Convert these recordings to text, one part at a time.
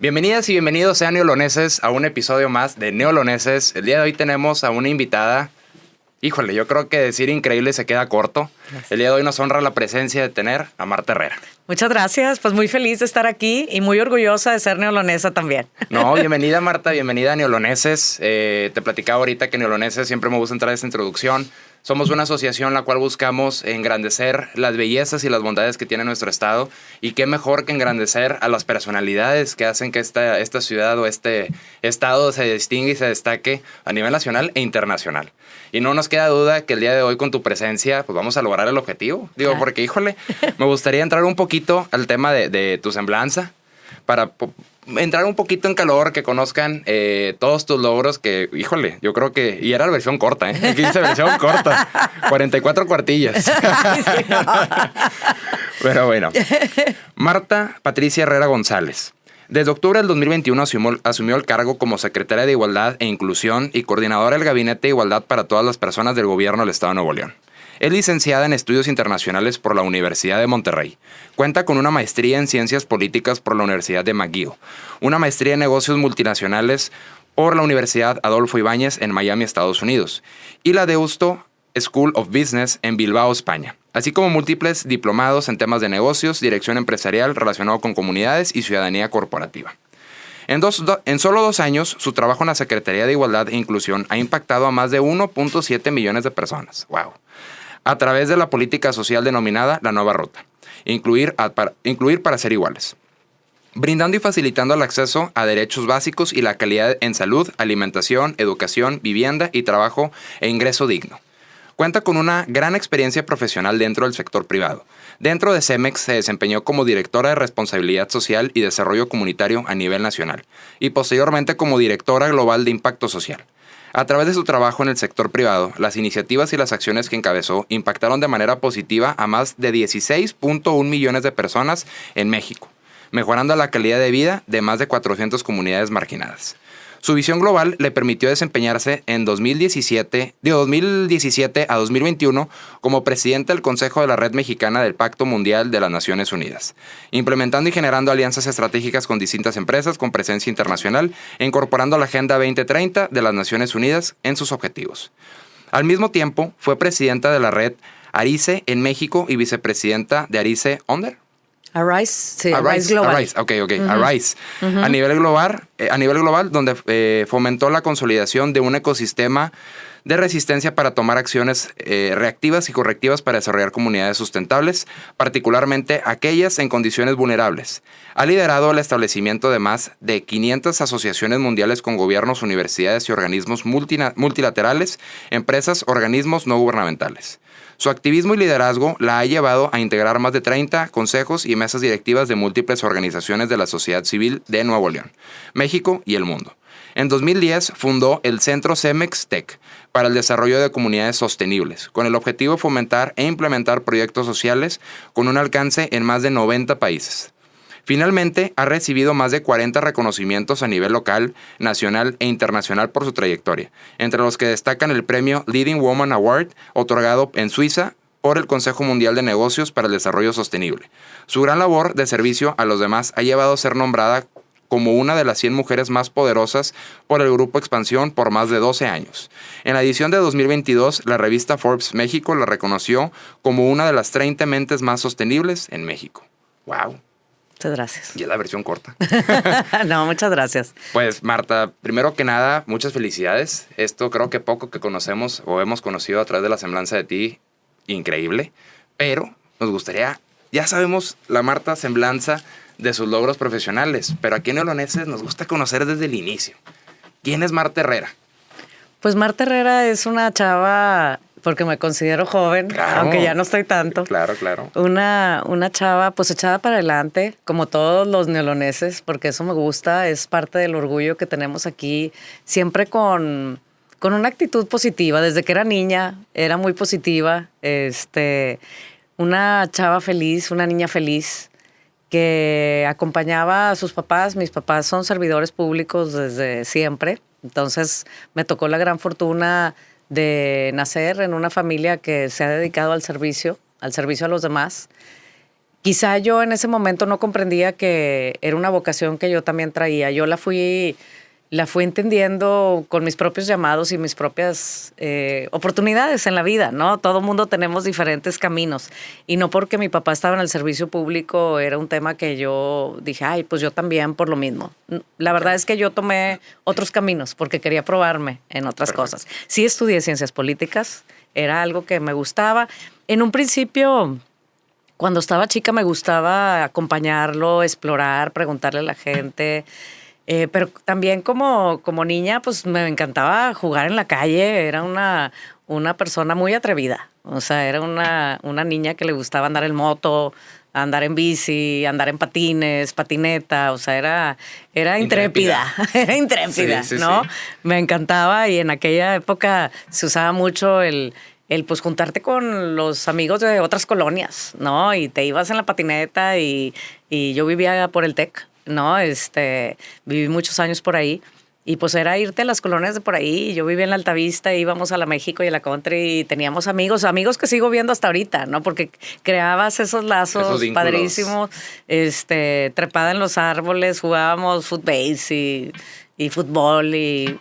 Bienvenidas y bienvenidos sean neoloneses a un episodio más de Neoloneses. El día de hoy tenemos a una invitada. Híjole, yo creo que decir increíble se queda corto. El día de hoy nos honra la presencia de tener a Marta Herrera. Muchas gracias, pues muy feliz de estar aquí y muy orgullosa de ser neolonesa también. No, bienvenida Marta, bienvenida a Neoloneses. Te platicaba ahorita que Neoloneses siempre me gusta entrar a esta introducción. Somos una asociación la cual buscamos engrandecer las bellezas y las bondades que tiene nuestro estado, y qué mejor que engrandecer a las personalidades que hacen que esta ciudad o este estado se distinga y se destaque a nivel nacional e internacional. Y no nos queda duda que el día de hoy con tu presencia pues vamos a lograr el objetivo. Digo, porque híjole, me gustaría entrar un poquito al tema de tu semblanza para entrar un poquito en calor, que conozcan todos tus logros que, híjole, yo creo que... Y era la versión corta, ¿eh? Aquí dice versión corta. 44 cuartillas. Ay, sí, no. Pero bueno. Marta Patricia Herrera González. Desde octubre del 2021 asumió el cargo como secretaria de Igualdad e Inclusión y coordinadora del Gabinete de Igualdad para todas las personas del gobierno del Estado de Nuevo León. Es licenciada en Estudios Internacionales por la Universidad de Monterrey. Cuenta con una maestría en Ciencias Políticas por la Universidad de McGill, una maestría en Negocios Multinacionales por la Universidad Adolfo Ibáñez en Miami, Estados Unidos, y la Deusto School of Business en Bilbao, España, así como múltiples diplomados en temas de negocios, dirección empresarial relacionado con comunidades y ciudadanía corporativa. En solo 2 años, su trabajo en la Secretaría de Igualdad e Inclusión ha impactado a más de 1.7 millones de personas. ¡Wow! A través de la política social denominada La Nueva Ruta, incluir para ser iguales, brindando y facilitando el acceso a derechos básicos y la calidad en salud, alimentación, educación, vivienda y trabajo e ingreso digno. Cuenta con una gran experiencia profesional dentro del sector privado. Dentro de Cemex se desempeñó como directora de Responsabilidad Social y Desarrollo Comunitario a nivel nacional y posteriormente como directora global de Impacto Social. A través de su trabajo en el sector privado, las iniciativas y las acciones que encabezó impactaron de manera positiva a más de 16.1 millones de personas en México, mejorando la calidad de vida de más de 400 comunidades marginadas. Su visión global le permitió desempeñarse en 2017 a 2021 como presidente del Consejo de la Red Mexicana del Pacto Mundial de las Naciones Unidas, implementando y generando alianzas estratégicas con distintas empresas con presencia internacional e incorporando la Agenda 2030 de las Naciones Unidas en sus objetivos. Al mismo tiempo, fue presidenta de la red ARICE en México y vicepresidenta de ARICE Onder. Arise, sí, Arise Global. Arise, ok. Arise. A nivel global, donde fomentó la consolidación de un ecosistema de resistencia para tomar acciones reactivas y correctivas para desarrollar comunidades sustentables, particularmente aquellas en condiciones vulnerables. Ha liderado el establecimiento de más de 500 asociaciones mundiales con gobiernos, universidades y organismos multilaterales, empresas, organismos no gubernamentales. Su activismo y liderazgo la ha llevado a integrar más de 30 consejos y mesas directivas de múltiples organizaciones de la sociedad civil de Nuevo León, México y el mundo. En 2010 fundó el Centro Cemex Tech para el desarrollo de comunidades sostenibles, con el objetivo de fomentar e implementar proyectos sociales con un alcance en más de 90 países. Finalmente, ha recibido más de 40 reconocimientos a nivel local, nacional e internacional por su trayectoria, entre los que destacan el premio Leading Woman Award, otorgado en Suiza por el Consejo Mundial de Negocios para el Desarrollo Sostenible. Su gran labor de servicio a los demás ha llevado a ser nombrada como una de las 100 mujeres más poderosas por el Grupo Expansión por más de 12 años. En la edición de 2022, la revista Forbes México la reconoció como una de las 30 mentes más sostenibles en México. ¡Wow! Muchas gracias. Y es la versión corta. No, muchas gracias. Pues Marta, primero que nada, muchas felicidades. Esto creo que poco que conocemos o hemos conocido a través de la semblanza de ti, increíble. Pero nos gustaría, ya sabemos la Marta semblanza de sus logros profesionales, pero aquí en Neoloneses nos gusta conocer desde el inicio. ¿Quién es Marta Herrera? Pues Marta Herrera es una chava, porque me considero joven, Claro. aunque ya no estoy tanto. Claro. Una chava pues echada para adelante, como todos los neoloneses, porque eso me gusta, es parte del orgullo que tenemos aquí, siempre con una actitud positiva. Desde que era niña, era muy positiva. Una chava feliz, una niña feliz, que acompañaba a sus papás. Mis papás son servidores públicos desde siempre, entonces me tocó la gran fortuna de nacer en una familia que se ha dedicado al servicio a los demás, quizá yo en ese momento no comprendía que era una vocación que yo también traía. Yo la fui entendiendo con mis propios llamados y mis propias oportunidades en la vida, ¿no? Todo mundo tenemos diferentes caminos. Y no porque mi papá estaba en el servicio público era un tema que yo dije, ay, pues yo también por lo mismo. La verdad es que yo tomé otros caminos porque quería probarme en otras cosas. Sí estudié ciencias políticas, era algo que me gustaba. En un principio, cuando estaba chica, me gustaba acompañarlo, explorar, preguntarle a la gente. Pero también como niña, pues me encantaba jugar en la calle. Era una persona muy atrevida. O sea, era una niña que le gustaba andar en moto, andar en bici, andar en patines, patineta. O sea, era intrépida. Era intrépida, sí, ¿no? Sí. Me encantaba y en aquella época se usaba mucho el pues juntarte con los amigos de otras colonias, ¿no? Y te ibas en la patineta y yo vivía por el TEC. No, viví muchos años por ahí y pues era irte a las colonias de por ahí. Yo vivía en la Altavista, íbamos a la México y a la Country y teníamos amigos que sigo viendo hasta ahorita, ¿no? Porque creabas esos lazos padrísimos, trepada en los árboles, jugábamos footbase y fútbol y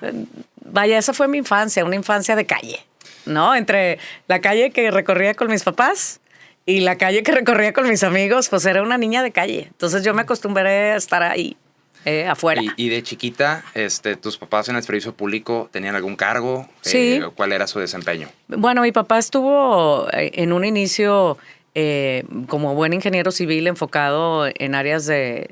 vaya, esa fue mi infancia, una infancia de calle, ¿no? Entre la calle que recorría con mis papás y la calle que recorría con mis amigos, pues era una niña de calle. Entonces yo me acostumbré a estar ahí, afuera. ¿Y de chiquita, tus papás en el servicio público tenían algún cargo? Sí. ¿Cuál era su desempeño? Bueno, mi papá estuvo en un inicio como buen ingeniero civil enfocado en áreas de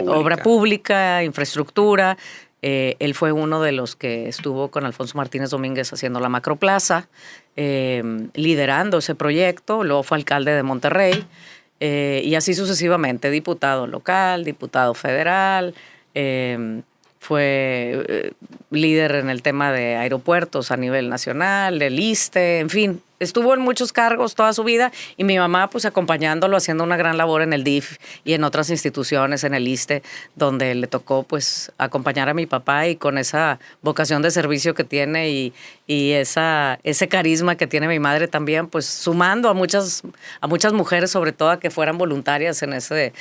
obra pública, infraestructura. Él fue uno de los que estuvo con Alfonso Martínez Domínguez haciendo la Macroplaza, liderando ese proyecto. Luego fue alcalde de Monterrey y así sucesivamente, diputado local, diputado federal, fue líder en el tema de aeropuertos a nivel nacional, del ISSSTE, en fin. Estuvo en muchos cargos toda su vida y mi mamá pues acompañándolo, haciendo una gran labor en el DIF y en otras instituciones, en el ISSSTE, donde le tocó pues acompañar a mi papá y con esa vocación de servicio que tiene y ese carisma que tiene mi madre también, pues sumando a muchas mujeres, sobre todo a que fueran voluntarias en ese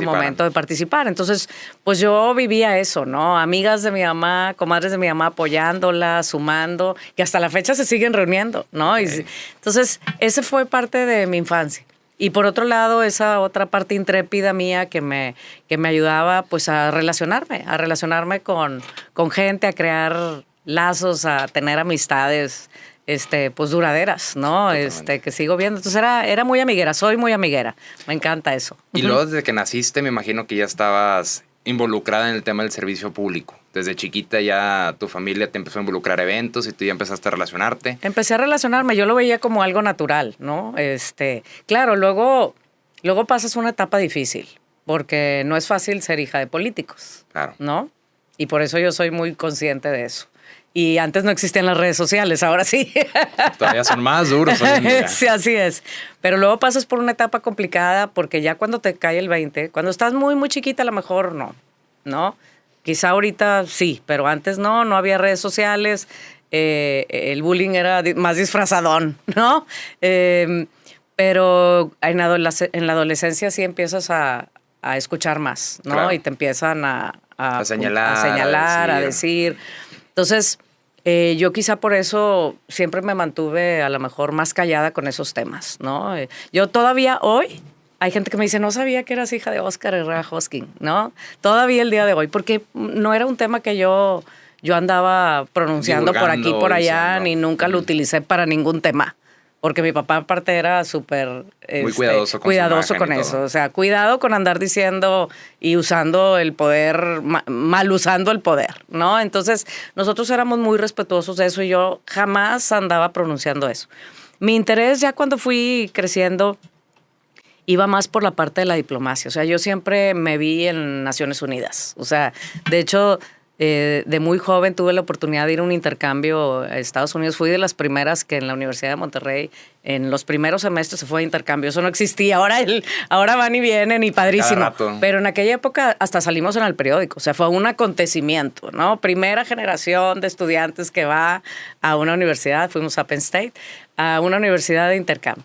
momento de participar. Entonces, pues yo vivía eso, ¿no? Amigas de mi mamá, comadres de mi mamá apoyándola, sumando, que hasta la fecha se siguen reuniendo, ¿no? Okay. Entonces, ese fue parte de mi infancia. Y por otro lado, esa otra parte intrépida mía que me ayudaba pues a relacionarme con gente, a crear lazos, a tener amistades pues duraderas, ¿no? Que sigo viendo. Entonces era muy amiguera, soy muy amiguera. Me encanta eso. Y luego desde que naciste me imagino que ya estabas involucrada en el tema del servicio público. Desde chiquita ya tu familia te empezó a involucrar a eventos y tú ya empezaste a relacionarte. Empecé a relacionarme, yo lo veía como algo natural, ¿no? Claro, luego pasas una etapa difícil, porque no es fácil ser hija de políticos, claro, ¿no? Y por eso yo soy muy consciente de eso. Y antes no existían las redes sociales, ahora sí. Todavía son más duros hoy en día. Sí, así es. Pero luego pasas por una etapa complicada porque ya cuando te cae el 20, cuando estás muy, muy chiquita a lo mejor ¿no? Quizá ahorita sí, pero antes no había redes sociales, el bullying era más disfrazadón, ¿no? Pero en la adolescencia sí empiezas a escuchar más, ¿no? Claro. Y te empiezan a señalar, a decir. Entonces, yo quizá por eso siempre me mantuve a lo mejor más callada con esos temas, ¿no? Yo todavía hoy, hay gente que me dice, no sabía que eras hija de Óscar Herrera Hosking, ¿no? Todavía el día de hoy, porque no era un tema que yo andaba pronunciando por aquí, por allá, ni nunca lo utilicé para ningún tema. Porque mi papá aparte era súper muy cuidadoso con eso. O sea, cuidado con andar diciendo y usando el poder, mal usando el poder, ¿no? Entonces, nosotros éramos muy respetuosos de eso y yo jamás andaba pronunciando eso. Mi interés ya cuando fui creciendo iba más por la parte de la diplomacia. O sea, yo siempre me vi en Naciones Unidas. O sea, de hecho, de muy joven tuve la oportunidad de ir a un intercambio a Estados Unidos. Fui de las primeras que en la Universidad de Monterrey, en los primeros semestres se fue de intercambio. Eso no existía. Ahora van y vienen y padrísimo. Pero en aquella época hasta salimos en el periódico. O sea, fue un acontecimiento, ¿no? Primera generación de estudiantes que va a una universidad. Fuimos a Penn State, a una universidad de intercambio.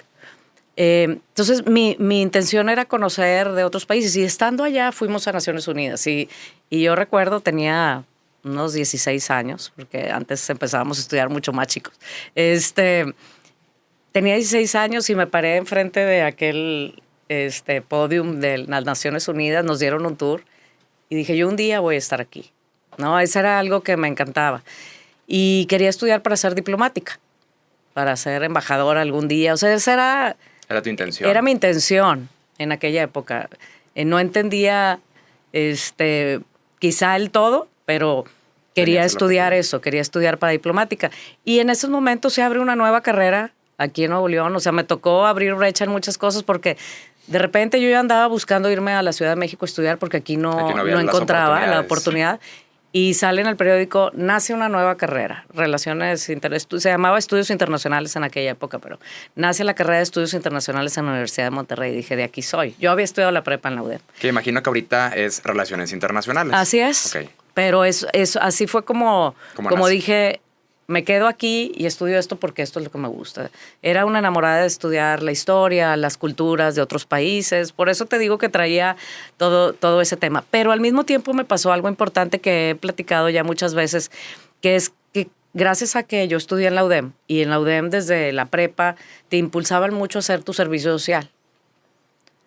Entonces, mi intención era conocer de otros países y estando allá fuimos a Naciones Unidas y yo recuerdo, tenía unos 16 años, porque antes empezábamos a estudiar mucho más chicos. Tenía 16 años y me paré enfrente de aquel podium de las Naciones Unidas, nos dieron un tour y dije, yo un día voy a estar aquí, ¿no? Eso era algo que me encantaba. Y quería estudiar para ser diplomática, para ser embajadora algún día. O sea, esa era... Era tu intención. Era mi intención en aquella época. No entendía quizá el todo, pero quería estudiar eso, quería estudiar para diplomática. Y en esos momentos se abre una nueva carrera aquí en Nuevo León. O sea, me tocó abrir brecha en muchas cosas porque de repente yo ya andaba buscando irme a la Ciudad de México a estudiar porque aquí no encontraba la oportunidad. Y sale en el periódico, nace una nueva carrera, se llamaba Estudios Internacionales en aquella época, pero nace la carrera de Estudios Internacionales en la Universidad de Monterrey. Y dije, de aquí soy. Yo había estudiado la prepa en la UDEM. Que imagino que ahorita es Relaciones Internacionales. Así es. Okay. Pero así fue como dije, me quedo aquí y estudio esto porque esto es lo que me gusta. Era una enamorada de estudiar la historia, las culturas de otros países. Por eso te digo que traía todo ese tema. Pero al mismo tiempo me pasó algo importante que he platicado ya muchas veces, que es que gracias a que yo estudié en la UDEM, y en la UDEM desde la prepa te impulsaban mucho a hacer tu servicio social.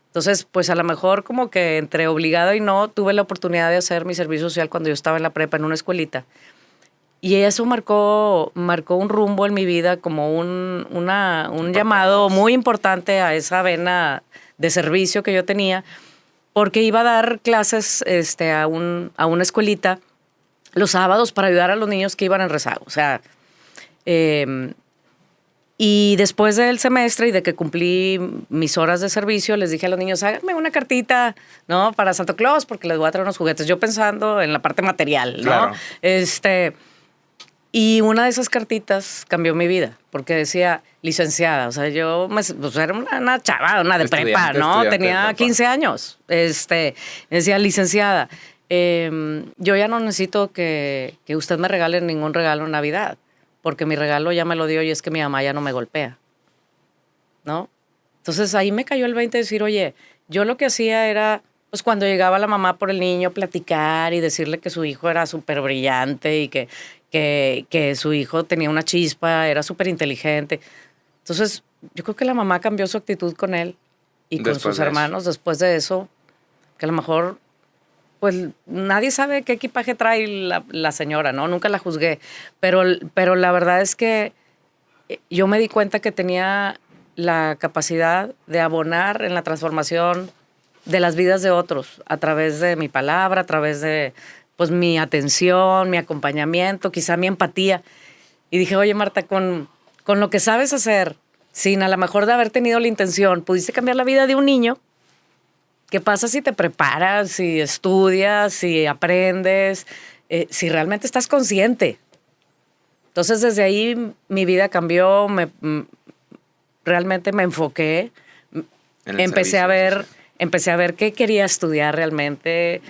Entonces, pues a lo mejor como que entre obligado y no, tuve la oportunidad de hacer mi servicio social cuando yo estaba en la prepa en una escuelita. Y eso marcó un rumbo en mi vida, como un llamado muy importante a esa vena de servicio que yo tenía, porque iba a dar clases a una escuelita los sábados para ayudar a los niños que iban en rezago. O sea, y después del semestre y de que cumplí mis horas de servicio, les dije a los niños, háganme una cartita, ¿no? Para Santa Claus, porque les voy a traer unos juguetes. Yo pensando en la parte material, ¿no? Claro. Y una de esas cartitas cambió mi vida, porque decía licenciada. O sea, yo era una chava, una de prepa, ¿no? Tenía 15 años. Decía licenciada, yo ya no necesito que usted me regale ningún regalo en Navidad, porque mi regalo ya me lo dio y es que mi mamá ya no me golpea, ¿no? Entonces ahí me cayó el 20 de decir, oye, yo lo que hacía era, pues cuando llegaba la mamá por el niño, platicar y decirle que su hijo era súper brillante y que su hijo tenía una chispa, era súper inteligente. Entonces, yo creo que la mamá cambió su actitud con él y con sus hermanos después de eso, que a lo mejor, pues nadie sabe qué equipaje trae la señora, ¿no? Nunca la juzgué, pero la verdad es que yo me di cuenta que tenía la capacidad de abonar en la transformación de las vidas de otros a través de mi palabra, a través de pues mi atención, mi acompañamiento, quizá mi empatía. Y dije, oye, Marta, con lo que sabes hacer, sin a lo mejor de haber tenido la intención, pudiste cambiar la vida de un niño. ¿Qué pasa si te preparas, si estudias, si aprendes, si realmente estás consciente? Entonces, desde ahí mi vida cambió, realmente me enfoqué, empecé a ver qué quería estudiar realmente.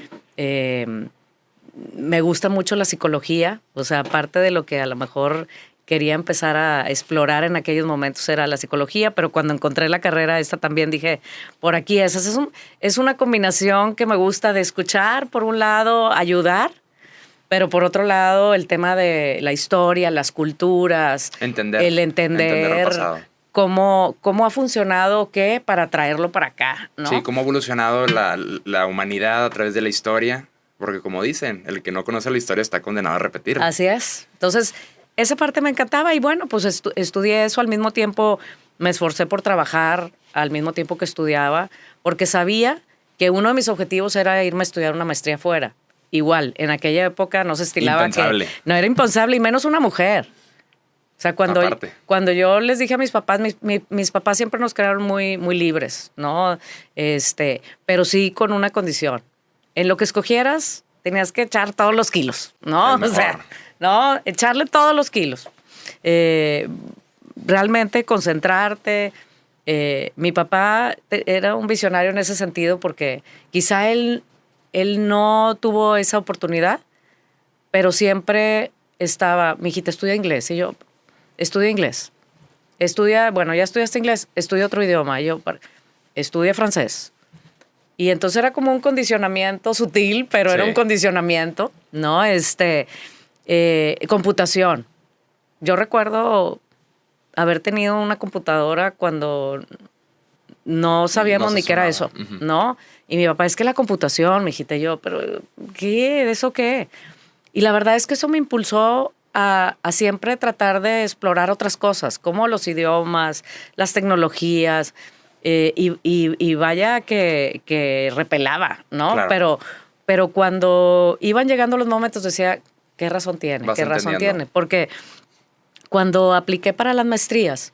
Me gusta mucho la psicología, o sea, aparte de lo que a lo mejor quería empezar a explorar en aquellos momentos era la psicología, pero cuando encontré la carrera esta también dije, por aquí es una combinación que me gusta de escuchar, por un lado, ayudar, pero por otro lado, el tema de la historia, las culturas, entender el pasado. Cómo ha funcionado qué para traerlo para acá, ¿no? Sí, cómo ha evolucionado la humanidad a través de la historia. Porque como dicen, el que no conoce la historia está condenado a repetir. Así es. Entonces, esa parte me encantaba y bueno, pues estudié eso. Al mismo tiempo me esforcé por trabajar al mismo tiempo que estudiaba, porque sabía que uno de mis objetivos era irme a estudiar una maestría fuera. Igual, en aquella época no se estilaba impensable. No era impensable, y menos una mujer. O sea, cuando yo les dije a mis papás, mis papás siempre nos crearon muy, muy libres, ¿no? Pero sí con una condición. En lo que escogieras, tenías que echar todos los kilos, ¿no? O sea, ¿no? Echarle todos los kilos. Realmente concentrarte. Mi papá era un visionario en ese sentido porque quizá él no tuvo esa oportunidad, pero siempre estaba, mijita, estudia inglés. Y yo, estudia inglés. ya estudiaste inglés, estudia otro idioma. Y yo, estudia francés. Y entonces era como un condicionamiento sutil, pero era un condicionamiento, ¿no? Computación. Yo recuerdo haber tenido una computadora cuando no sabíamos ni qué era eso, ¿no? Y mi papá, es que la computación, mijita, y yo, pero ¿qué? ¿De eso qué? Y la verdad es que eso me impulsó a siempre tratar de explorar otras cosas, como los idiomas, las tecnologías, y vaya que repelaba, ¿no? Claro. Pero cuando iban llegando los momentos decía, ¿qué razón tiene? ¿Qué razón tiene? Porque cuando apliqué para las maestrías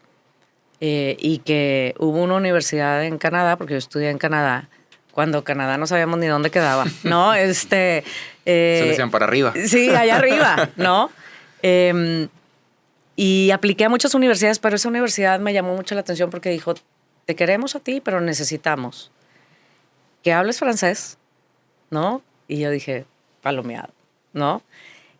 y que hubo una universidad en Canadá, porque yo estudié en Canadá, cuando Canadá no sabíamos ni dónde quedaba, ¿no? Se decían para arriba. Sí, allá arriba, ¿no? Y apliqué a muchas universidades, pero esa universidad me llamó mucho la atención porque dijo, te queremos a ti, pero necesitamos que hables francés, ¿no? Y yo dije, palomeado, ¿no?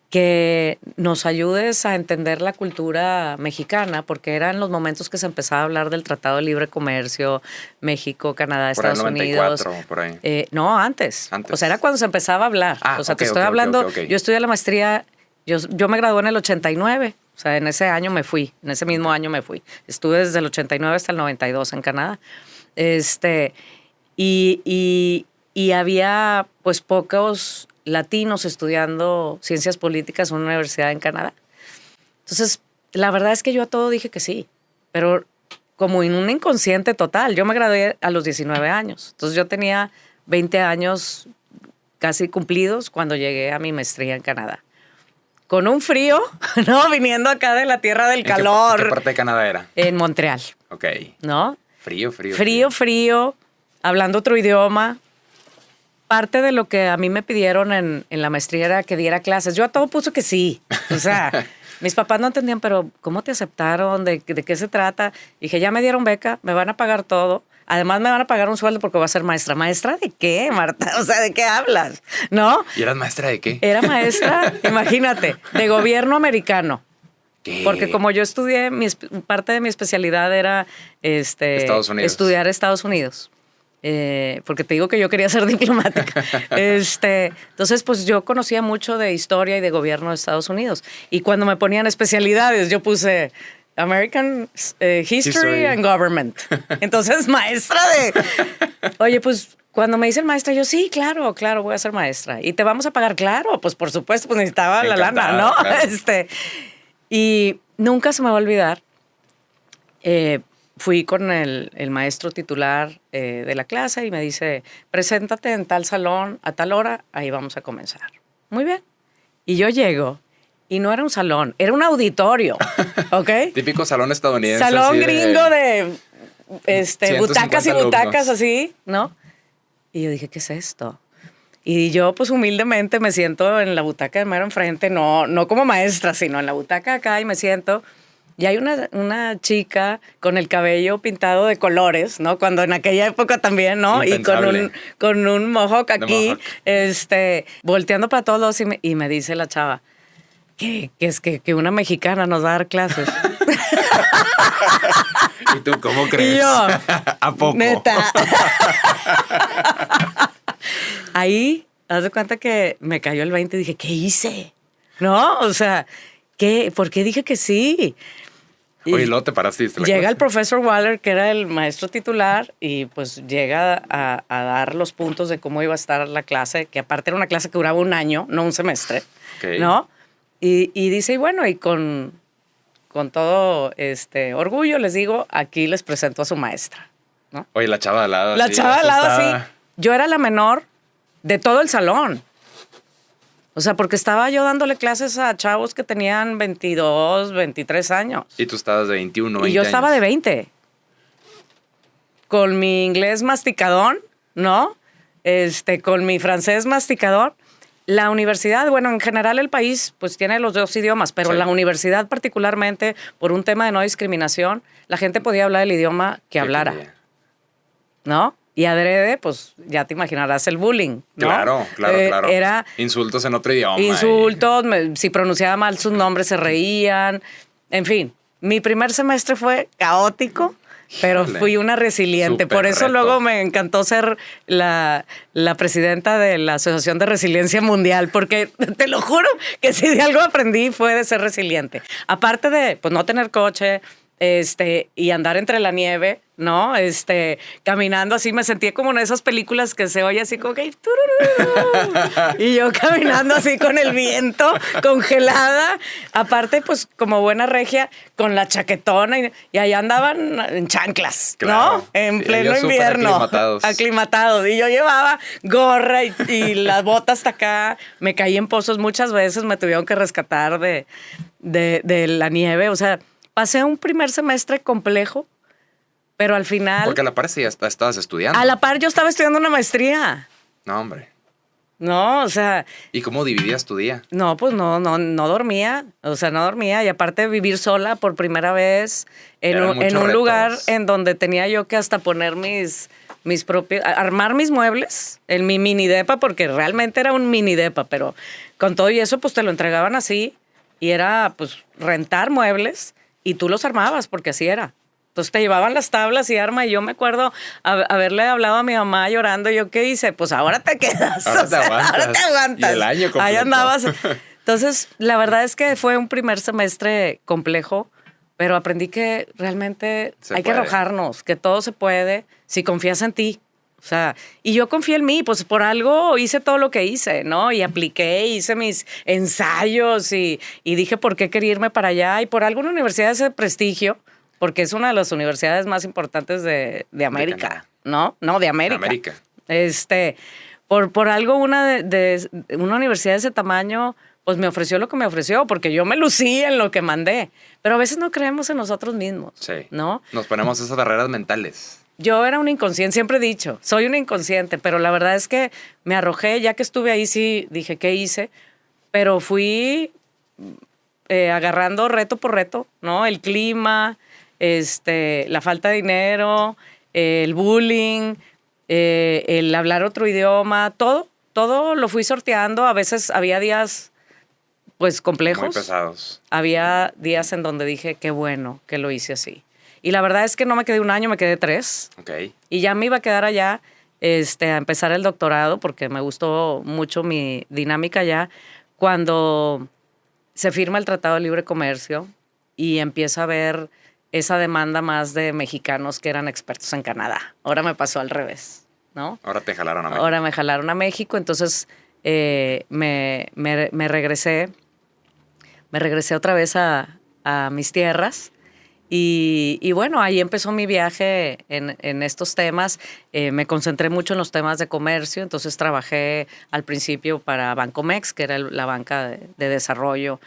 Que nos ayudes a entender la cultura mexicana, porque eran los momentos que se empezaba a hablar del Tratado de Libre Comercio, México, Canadá, por Estados el 94, Unidos. Por ahí. No, antes. O sea, era cuando se empezaba a hablar. O sea, te estoy hablando, okay. Yo estudié la maestría, yo me gradué en el 89, o sea, en ese año me fui, en ese mismo año me fui. Estuve desde el 89 hasta el 92 en Canadá. Y había pues pocos latinos estudiando ciencias políticas en una universidad en Canadá. Entonces, la verdad es que yo a todo dije que sí, pero como en un inconsciente total. Yo me gradué a los 19 años. Entonces, yo tenía 20 años casi cumplidos cuando llegué a mi maestría en Canadá. Con un frío, ¿no? Viniendo acá de la tierra del calor. ¿En qué parte de Canadá era? En Montreal. Ok. ¿No? Frío. Hablando otro idioma. Parte de lo que a mí me pidieron en la maestría era que diera clases. Yo a todo puse que sí. O sea, mis papás no entendían, pero ¿cómo te aceptaron? ¿De qué se trata? Dije, ya me dieron beca, me van a pagar todo. Además, me van a pagar un sueldo porque voy a ser maestra. ¿Maestra de qué, Marta? O sea, ¿de qué hablas? ¿No? ¿Y eras maestra de qué? Era maestra, imagínate, de gobierno americano. ¿Qué? Porque como yo estudié, parte de mi especialidad era Estados Unidos. Estudiar Estados Unidos. Porque te digo que yo quería ser diplomática. Entonces, pues yo conocía mucho de historia y de gobierno de Estados Unidos. Y cuando me ponían especialidades, yo puse American History and Government. Entonces, maestra de... Oye, pues cuando me dicen maestra, yo sí, claro, voy a ser maestra. ¿Y te vamos a pagar? Claro, pues por supuesto, pues necesitaba la lana, ¿no? Claro. Y nunca se me va a olvidar. Fui con el maestro titular de la clase y me dice, preséntate en tal salón a tal hora, ahí vamos a comenzar. Muy bien. Y yo llego y no era un salón, era un auditorio, ¿ok? Típico salón estadounidense. Salón gringo de butacas y butacas alumnos. Así, ¿no? Y yo dije, ¿qué es esto? Y yo, pues humildemente me siento en la butaca de mero enfrente, no como maestra, sino en la butaca acá y me siento... Y hay una chica con el cabello pintado de colores, ¿no? Cuando en aquella época también, ¿no? Impensable. Y con un mohawk aquí, volteando para todos lados y me dice la chava, que una mexicana nos va a dar clases. ¿Y tú cómo crees? Y yo, ¿A poco? Neta. Ahí, haz de cuenta que me cayó el 20 y dije, ¿qué hice? ¿No? O sea, ¿por qué dije que sí? Oye, luego te paraste. Llega el profesor Waller, que era el maestro titular, y pues llega a dar los puntos de cómo iba a estar la clase, que aparte era una clase que duraba un año, no un semestre, okay. ¿no? Y dice, y bueno, y con todo orgullo les digo, aquí les presento a su maestra, ¿no? Oye, la chava de al lado. La chava de al lado, sí. Yo era la menor de todo el salón. O sea, porque estaba yo dándole clases a chavos que tenían 22, 23 años. Y tú estabas de 21, 20 Y yo años. estaba de 20. Con mi inglés masticadón, ¿no? Con mi francés masticador. La universidad, bueno, en general el país pues tiene los dos idiomas, pero la universidad particularmente, por un tema de no discriminación, la gente podía hablar el idioma que hablara, ¿no? Y adrede, pues ya te imaginarás el bullying, ¿no? Claro. Era insultos en otro idioma. Insultos, si pronunciaba mal sus nombres se reían, en fin. Mi primer semestre fue caótico, pero Híjole, fui una resiliente. súper Por eso reto. luego me encantó ser la presidenta de la Asociación de Resiliencia Mundial, porque te lo juro que si de algo aprendí fue de ser resiliente. Aparte de pues, no tener coche, y andar entre la nieve, ¿no? Caminando así, me sentía como en esas películas que se oye así como que... Y yo caminando así con el viento, congelada. Aparte, pues como buena regia, con la chaquetona y allá andaban en chanclas, Claro. ¿no? En Sí, pleno ellos súper invierno. aclimatados. Y yo llevaba gorra y las botas hasta acá. Me caí en pozos muchas veces, me tuvieron que rescatar de la nieve. O sea, pasé un primer semestre complejo, pero al final... Porque a la par sí ya estabas estudiando. A la par yo estaba estudiando una maestría. No, hombre. No, o sea, ¿Y cómo dividías tu día? no, pues no dormía. O sea, no dormía. Y aparte vivir sola por primera vez en Eran un muchos lugar retos. en donde tenía yo que hasta poner mis propios, armar mis muebles en mi mini depa, porque realmente era un mini depa, pero con todo y eso, pues te lo entregaban así y era pues rentar muebles y tú los armabas, porque así era. Entonces te llevaban las tablas y arma, y yo me acuerdo haberle hablado a mi mamá llorando. Yo, ¿qué hice? Pues ahora te quedas. Ahora te aguantas. Ahora te aguantas. Y el año completo. Ahí andabas. Entonces, la verdad es que fue un primer semestre complejo, pero aprendí que realmente hay que arrojarnos, que todo se puede si confías en ti. O sea, y yo confié en mí, pues por algo hice todo lo que hice, ¿no? Y apliqué, hice mis ensayos y dije por qué quería irme para allá. Y por algo una universidad de ese prestigio, porque es una de las universidades más importantes de América, ¿no? No, de América. De América. Por algo una una universidad de ese tamaño, pues me ofreció lo que me ofreció, porque yo me lucí en lo que mandé. Pero a veces no creemos en nosotros mismos, Sí. ¿no? Nos ponemos esas barreras mentales. Yo era un inconsciente, siempre he dicho, soy un inconsciente, pero la verdad es que me arrojé, ya que estuve ahí sí dije, ¿qué hice? Pero fui agarrando reto por reto, ¿no? El clima, la falta de dinero, el bullying, el hablar otro idioma, todo lo fui sorteando. A veces había días pues complejos. Muy pesados. Había días en donde dije, qué bueno que lo hice así. Y la verdad es que no me quedé un año, me quedé 3. Ok. Y ya me iba a quedar allá a empezar el doctorado, porque me gustó mucho mi dinámica allá, cuando se firma el Tratado de Libre Comercio y empieza a haber esa demanda más de mexicanos que eran expertos en Canadá. Ahora me pasó al revés, ¿no? Ahora te jalaron a México. Ahora me jalaron a México, entonces me regresé. Me regresé otra vez a mis tierras. Y bueno, ahí empezó mi viaje en estos temas. Me concentré mucho en los temas de comercio, entonces trabajé al principio para Bancomex, que era la banca de desarrollo.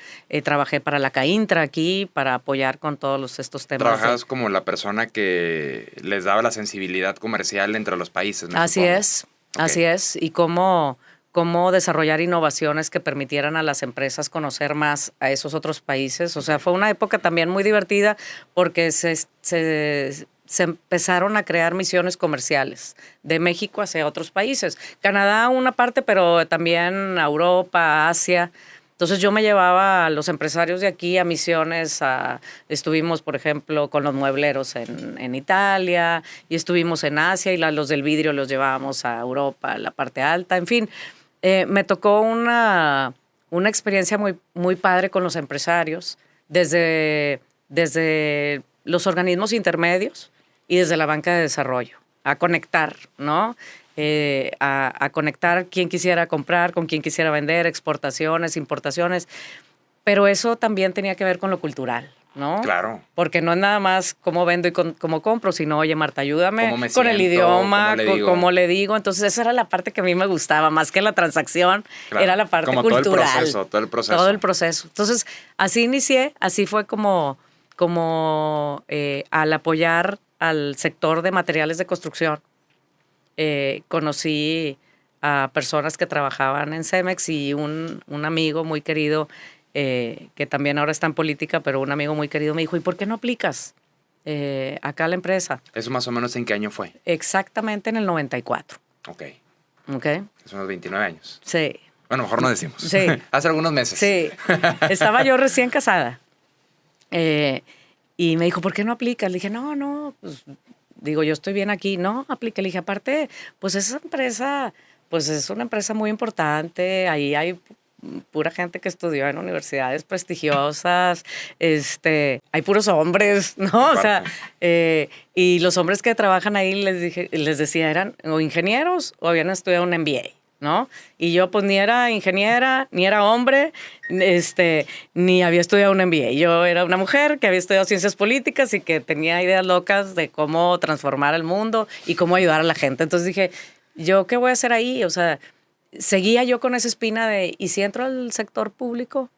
Trabajé para la CAINTRA aquí, para apoyar con todos estos temas. Trabajabas como la persona que les daba la sensibilidad comercial entre los países, ¿me Así supongo? es, Ok. así es. Y cómo desarrollar innovaciones que permitieran a las empresas conocer más a esos otros países. O sea, fue una época también muy divertida porque se empezaron a crear misiones comerciales de México hacia otros países. Canadá una parte, pero también a Europa, Asia. Entonces yo me llevaba a los empresarios de aquí a misiones. Estuvimos, por ejemplo, con los muebleros en Italia, y estuvimos en Asia, y los del vidrio los llevábamos a Europa, la parte alta, en fin. Me tocó una experiencia muy, muy padre con los empresarios, desde los organismos intermedios y desde la banca de desarrollo, a conectar, ¿no? A conectar quién quisiera comprar, con quién quisiera vender, exportaciones, importaciones. Pero eso también tenía que ver con lo cultural, ¿no? Claro. Porque no es nada más cómo vendo y cómo compro, sino, oye, Marta, ayúdame ¿Cómo me con el siento? idioma, ¿Cómo le digo? cómo le digo. Entonces, esa era la parte que a mí me gustaba, más que la transacción, Claro. era la parte Como cultural. todo el proceso. Todo el proceso. Entonces, así inicié, así fue como al apoyar al sector de materiales de construcción, conocí a personas que trabajaban en Cemex y un amigo muy querido, que también ahora está en política, pero un amigo muy querido me dijo, ¿y por qué no aplicas acá a la empresa? ¿Eso más o menos en qué año fue? Exactamente en el 94. Ok. ¿Ok? Hace unos 29 años. Sí. Bueno, mejor no decimos. Sí. Hace algunos meses. Sí. Estaba yo recién casada. Y me dijo, ¿por qué no aplicas? Le dije, no, pues digo, yo estoy bien aquí. No, apliqué. Le dije, aparte, pues esa empresa, pues es una empresa muy importante. Ahí hay pura gente que estudió en universidades prestigiosas. Hay puros hombres, ¿no? O sea, Aparte. y los hombres que trabajan ahí, les decía, eran o ingenieros o habían estudiado un MBA. ¿No? Y yo pues ni era ingeniera, ni era hombre, ni había estudiado un MBA. Yo era una mujer que había estudiado ciencias políticas y que tenía ideas locas de cómo transformar el mundo y cómo ayudar a la gente. Entonces dije, ¿yo qué voy a hacer ahí? O sea, seguía yo con esa espina de, ¿y si entro al sector público?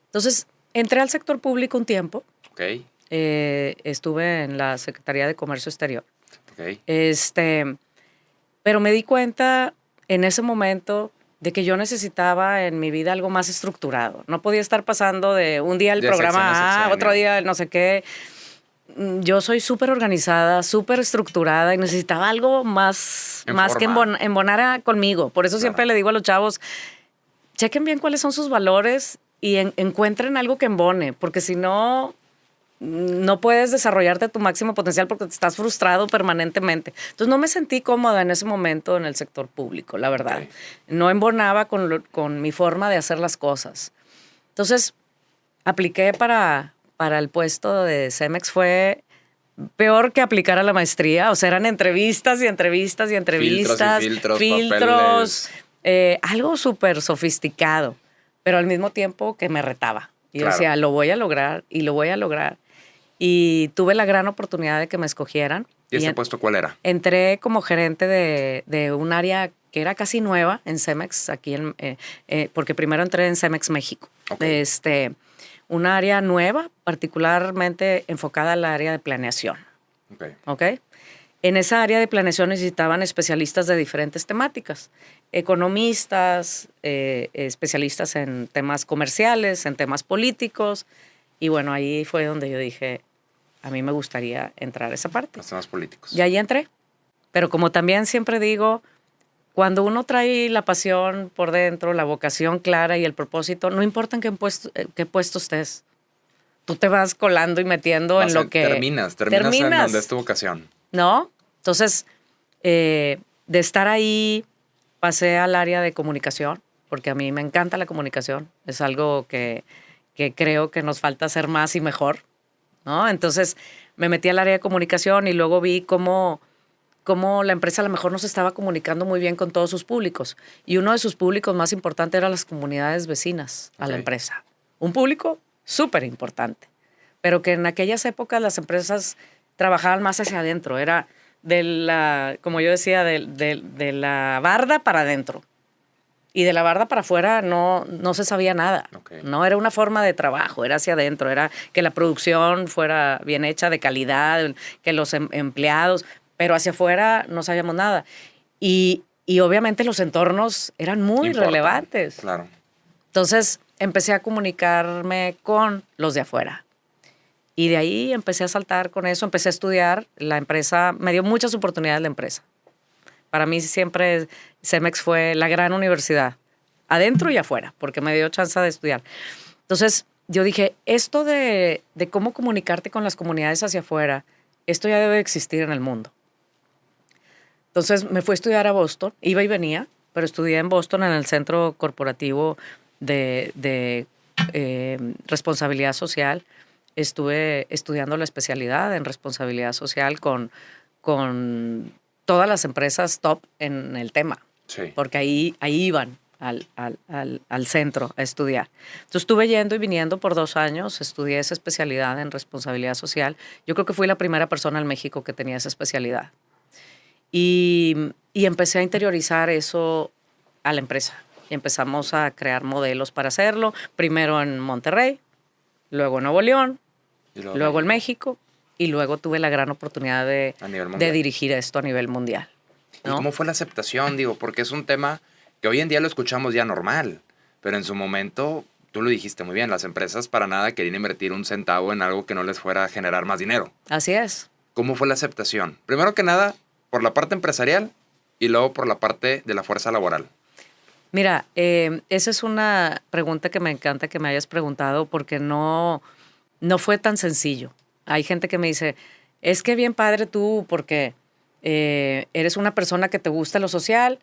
Entonces, entré al sector público un tiempo. Ok. Estuve en la Secretaría de Comercio Exterior. Ok. Pero me di cuenta en ese momento de que yo necesitaba en mi vida algo más estructurado. No podía estar pasando de un día el De sección a programa A, sexenio. otro día el no sé qué. Yo soy súper organizada, súper estructurada y necesitaba algo más que embonara conmigo. Por eso siempre le digo a los chavos, chequen bien cuáles son sus valores y encuentren algo que embone, porque si no, no puedes desarrollarte a tu máximo potencial porque estás frustrado permanentemente. Entonces no me sentí cómoda en ese momento en el sector público, la verdad. Okay. No embonaba con mi forma de hacer las cosas. Entonces apliqué para el puesto de Cemex. Fue peor que aplicar a la maestría. O sea, eran entrevistas y entrevistas y entrevistas. Filtros, algo súper sofisticado, pero al mismo tiempo que me retaba. Y yo decía, lo voy a lograr y lo voy a lograr. Y tuve la gran oportunidad de que me escogieran. ¿Y ese puesto cuál era? Entré como gerente de un área que era casi nueva en Cemex, aquí porque primero entré en Cemex México. Okay. Un área nueva, particularmente enfocada al área de planeación. Okay. En esa área de planeación necesitaban especialistas de diferentes temáticas. Economistas, especialistas en temas comerciales, en temas políticos. Y bueno, ahí fue donde yo dije, a mí me gustaría entrar a esa parte. Los temas políticos. Y ahí entré. Pero como también siempre digo, cuando uno trae la pasión por dentro, la vocación clara y el propósito, no importa en qué puesto estés. Tú te vas colando y metiendo en lo que... Terminas en donde es tu vocación. ¿No? Entonces, de estar ahí, pasé al área de comunicación, porque a mí me encanta la comunicación. Es algo que creo que nos falta hacer más y mejor, ¿no? Entonces, me metí al área de comunicación y luego vi cómo la empresa a lo mejor no se estaba comunicando muy bien con todos sus públicos. Y uno de sus públicos más importantes eran las comunidades vecinas a la empresa. Un público súper importante, pero que en aquellas épocas las empresas trabajaban más hacia adentro. Era como yo decía, de la barda para adentro. Y de la barda para afuera no se sabía nada. Okay. No era una forma de trabajo, era hacia adentro. Era que la producción fuera bien hecha, de calidad, que los empleados... Pero hacia afuera no sabíamos nada. Y obviamente los entornos eran muy relevantes. Claro. Entonces empecé a comunicarme con los de afuera. Y de ahí empecé a saltar con eso, empecé a estudiar. La empresa me dio muchas oportunidades la empresa. Para mí siempre Cemex fue la gran universidad, adentro y afuera, porque me dio chance de estudiar. Entonces yo dije, esto de cómo comunicarte con las comunidades hacia afuera, esto ya debe existir en el mundo. Entonces me fui a estudiar a Boston, iba y venía, pero estudié en Boston en el Centro Corporativo de Responsabilidad Social. Estuve estudiando la especialidad en responsabilidad social con todas las empresas top en el tema, sí. Porque ahí iban al centro a estudiar. Entonces estuve yendo y viniendo por 2 años, estudié esa especialidad en responsabilidad social. Yo creo que fui la primera persona en México que tenía esa especialidad. Y empecé a interiorizar eso a la empresa. Y empezamos a crear modelos para hacerlo, primero en Monterrey, luego en Nuevo León, luego en México, y luego tuve la gran oportunidad de dirigir esto a nivel mundial, ¿no? ¿Y cómo fue la aceptación? Digo, porque es un tema que hoy en día lo escuchamos ya normal, pero en su momento, tú lo dijiste muy bien, las empresas para nada querían invertir un centavo en algo que no les fuera a generar más dinero. Así es. ¿Cómo fue la aceptación? Primero que nada, por la parte empresarial y luego por la parte de la fuerza laboral. Mira, esa es una pregunta que me encanta que me hayas preguntado porque no fue tan sencillo. Hay gente que me dice, es que bien padre tú porque eres una persona que te gusta lo social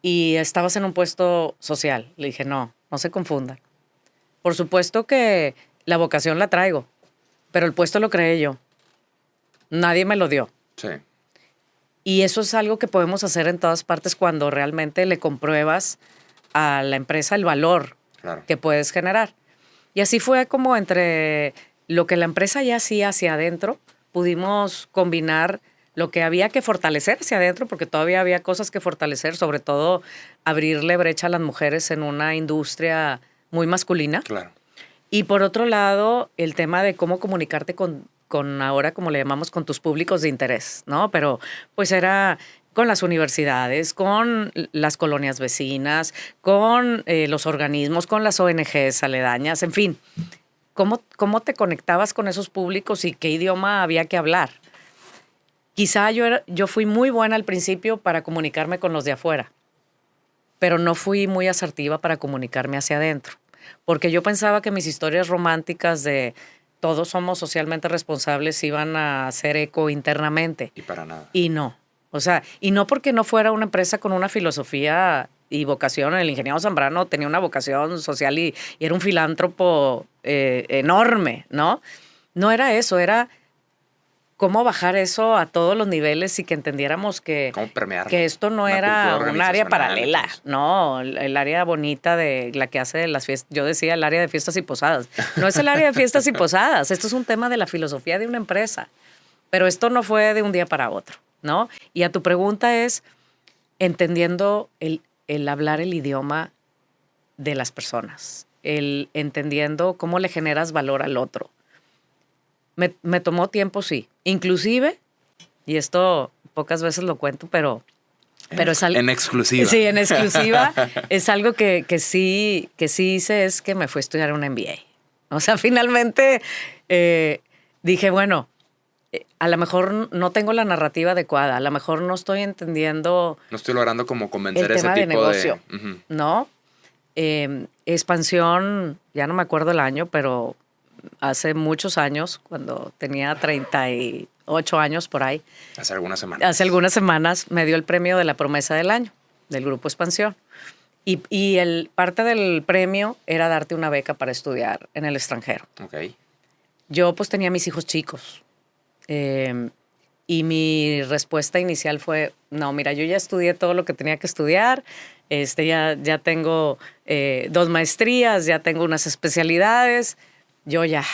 y estabas en un puesto social. Le dije, no se confundan. Por supuesto que la vocación la traigo, pero el puesto lo creé yo. Nadie me lo dio. Sí. Y eso es algo que podemos hacer en todas partes cuando realmente le compruebas a la empresa el valor que puedes generar. Y así fue como entre lo que la empresa ya hacía hacia adentro, pudimos combinar lo que había que fortalecer hacia adentro, porque todavía había cosas que fortalecer, sobre todo abrirle brecha a las mujeres en una industria muy masculina. Claro. Y por otro lado, el tema de cómo comunicarte con ahora, como le llamamos, con tus públicos de interés, ¿no? Pero pues era con las universidades, con las colonias vecinas, con los organismos, con las ONGs aledañas, en fin. ¿Cómo te conectabas con esos públicos y qué idioma había que hablar? Quizá yo fui muy buena al principio para comunicarme con los de afuera, pero no fui muy asertiva para comunicarme hacia adentro, porque yo pensaba que mis historias románticas de todos somos socialmente responsables iban a hacer eco internamente. Y para nada. Y no. O sea, y no porque no fuera una empresa con una filosofía y vocación. El ingeniero Zambrano tenía una vocación social y era un filántropo enorme, ¿no? No era eso, era cómo bajar eso a todos los niveles y que entendiéramos que esto no era un área paralela, pues. No, el área bonita de la que hace las fiestas, yo decía el área de fiestas y posadas. No es el área de fiestas y posadas, esto es un tema de la filosofía de una empresa, pero esto no fue de un día para otro, ¿no? Y a tu pregunta es entendiendo el hablar el idioma de las personas, el entendiendo cómo le generas valor al otro. Me tomó tiempo, sí. Inclusive, y esto pocas veces lo cuento, pero es algo... En exclusiva. Sí, en exclusiva. Es algo que sí hice, es que me fui a estudiar un MBA. O sea, finalmente dije, bueno, a lo mejor no tengo la narrativa adecuada, a lo mejor no estoy entendiendo... No estoy logrando como convencer el ese tema tipo de negocio, Uh-huh. ¿no? Expansión, ya no me acuerdo el año, pero... hace muchos años, cuando tenía 38 años por ahí. Hace algunas semanas. Hace algunas semanas me dio el premio de la promesa del año, del Grupo Expansión. Y parte del premio era darte una beca para estudiar en el extranjero. Okay. Yo pues tenía mis hijos chicos. Y mi respuesta inicial fue, no, mira, yo ya estudié todo lo que tenía que estudiar. Ya tengo 2 maestrías, ya tengo unas especialidades. Yo ya,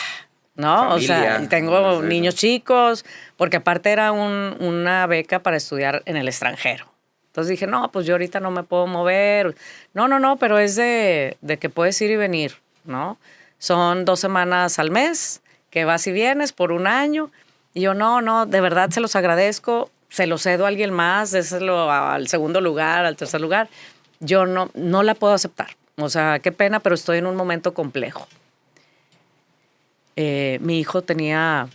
¿no? Familia, o sea, tengo niños chicos, porque aparte era una beca para estudiar en el extranjero. Entonces dije, no, pues yo ahorita no me puedo mover. No, pero es de que puedes ir y venir, ¿no? Son 2 semanas al mes, que vas y vienes por 1 año. Y yo, no, de verdad se los agradezco, se los cedo a alguien más, déselo al segundo lugar, al tercer lugar. Yo no la puedo aceptar. O sea, qué pena, pero estoy en un momento complejo. Mi hijo tenía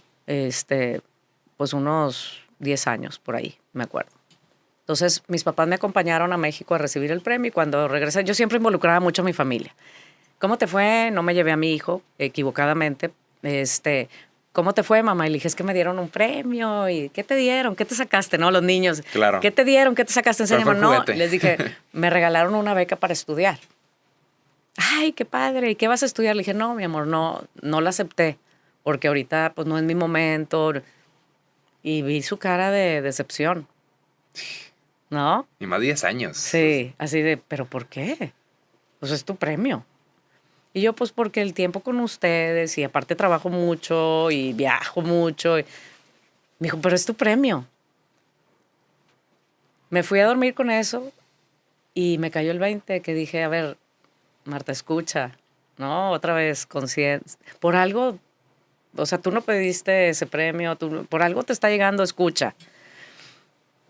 pues unos 10 años por ahí, me acuerdo. Entonces, mis papás me acompañaron a México a recibir el premio y cuando regresé, yo siempre involucraba mucho a mi familia. ¿Cómo te fue? No me llevé a mi hijo, equivocadamente. ¿Cómo te fue, mamá? Y le dije, es que me dieron un premio. ¿Y qué te dieron? ¿Qué te sacaste? No, los niños. Claro. ¿Qué te dieron? ¿Qué te sacaste? Enséñame. No, juguete. les dije, me regalaron una beca para estudiar. Ay, qué padre. ¿Y qué vas a estudiar? Le dije, no, mi amor, no la acepté. Porque ahorita, pues, no es mi momento. Y vi su cara de decepción. ¿No? Y más 10 años. Sí, así de, ¿pero por qué? Pues es tu premio. Y yo, pues, porque el tiempo con ustedes y aparte trabajo mucho y viajo mucho. Y me dijo, pero es tu premio. Me fui a dormir con eso y me cayó el 20 que dije, a ver, Marta, escucha, ¿no? Otra vez, conciencia. Por algo, o sea, tú no pediste ese premio, por algo te está llegando, escucha.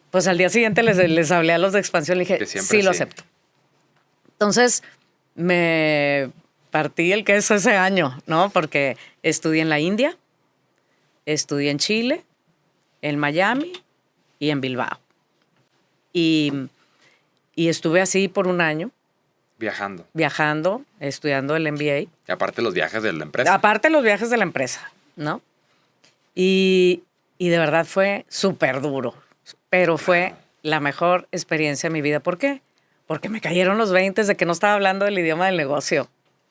Pues al día siguiente les hablé a los de Expansión, le dije, sí, lo acepto. Entonces, me partí el queso ese año, ¿no? Porque estudié en la India, estudié en Chile, en Miami y en Bilbao. Y estuve así por 1 año. Viajando, estudiando el MBA. Y aparte los viajes de la empresa. Aparte los viajes de la empresa, ¿no? Y de verdad fue súper duro, pero fue la mejor experiencia de mi vida. ¿Por qué? Porque me cayeron los 20 de que no estaba hablando el idioma del negocio.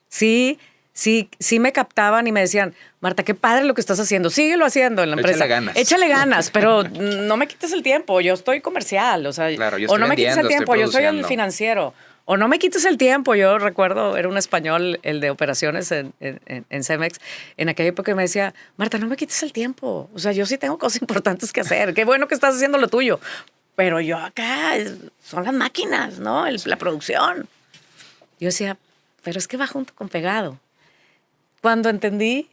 Sí, sí me captaban y me decían, Marta, qué padre lo que estás haciendo, síguelo haciendo en la empresa. Échale ganas. Échale ganas, pero no me quites el tiempo, yo estoy comercial, o sea, Claro, yo o estoy no me quites el vendiendo, tiempo, estoy yo soy el produciendo. financiero. O no me quites el tiempo. Yo recuerdo, era un español, el de operaciones en Cemex, en aquella época, y me decía, Marta, no me quites el tiempo. O sea, yo sí tengo cosas importantes que hacer. Qué bueno que estás haciendo lo tuyo. Pero yo acá, son las máquinas, ¿no? La producción. Yo decía, pero es que va junto con pegado. Cuando entendí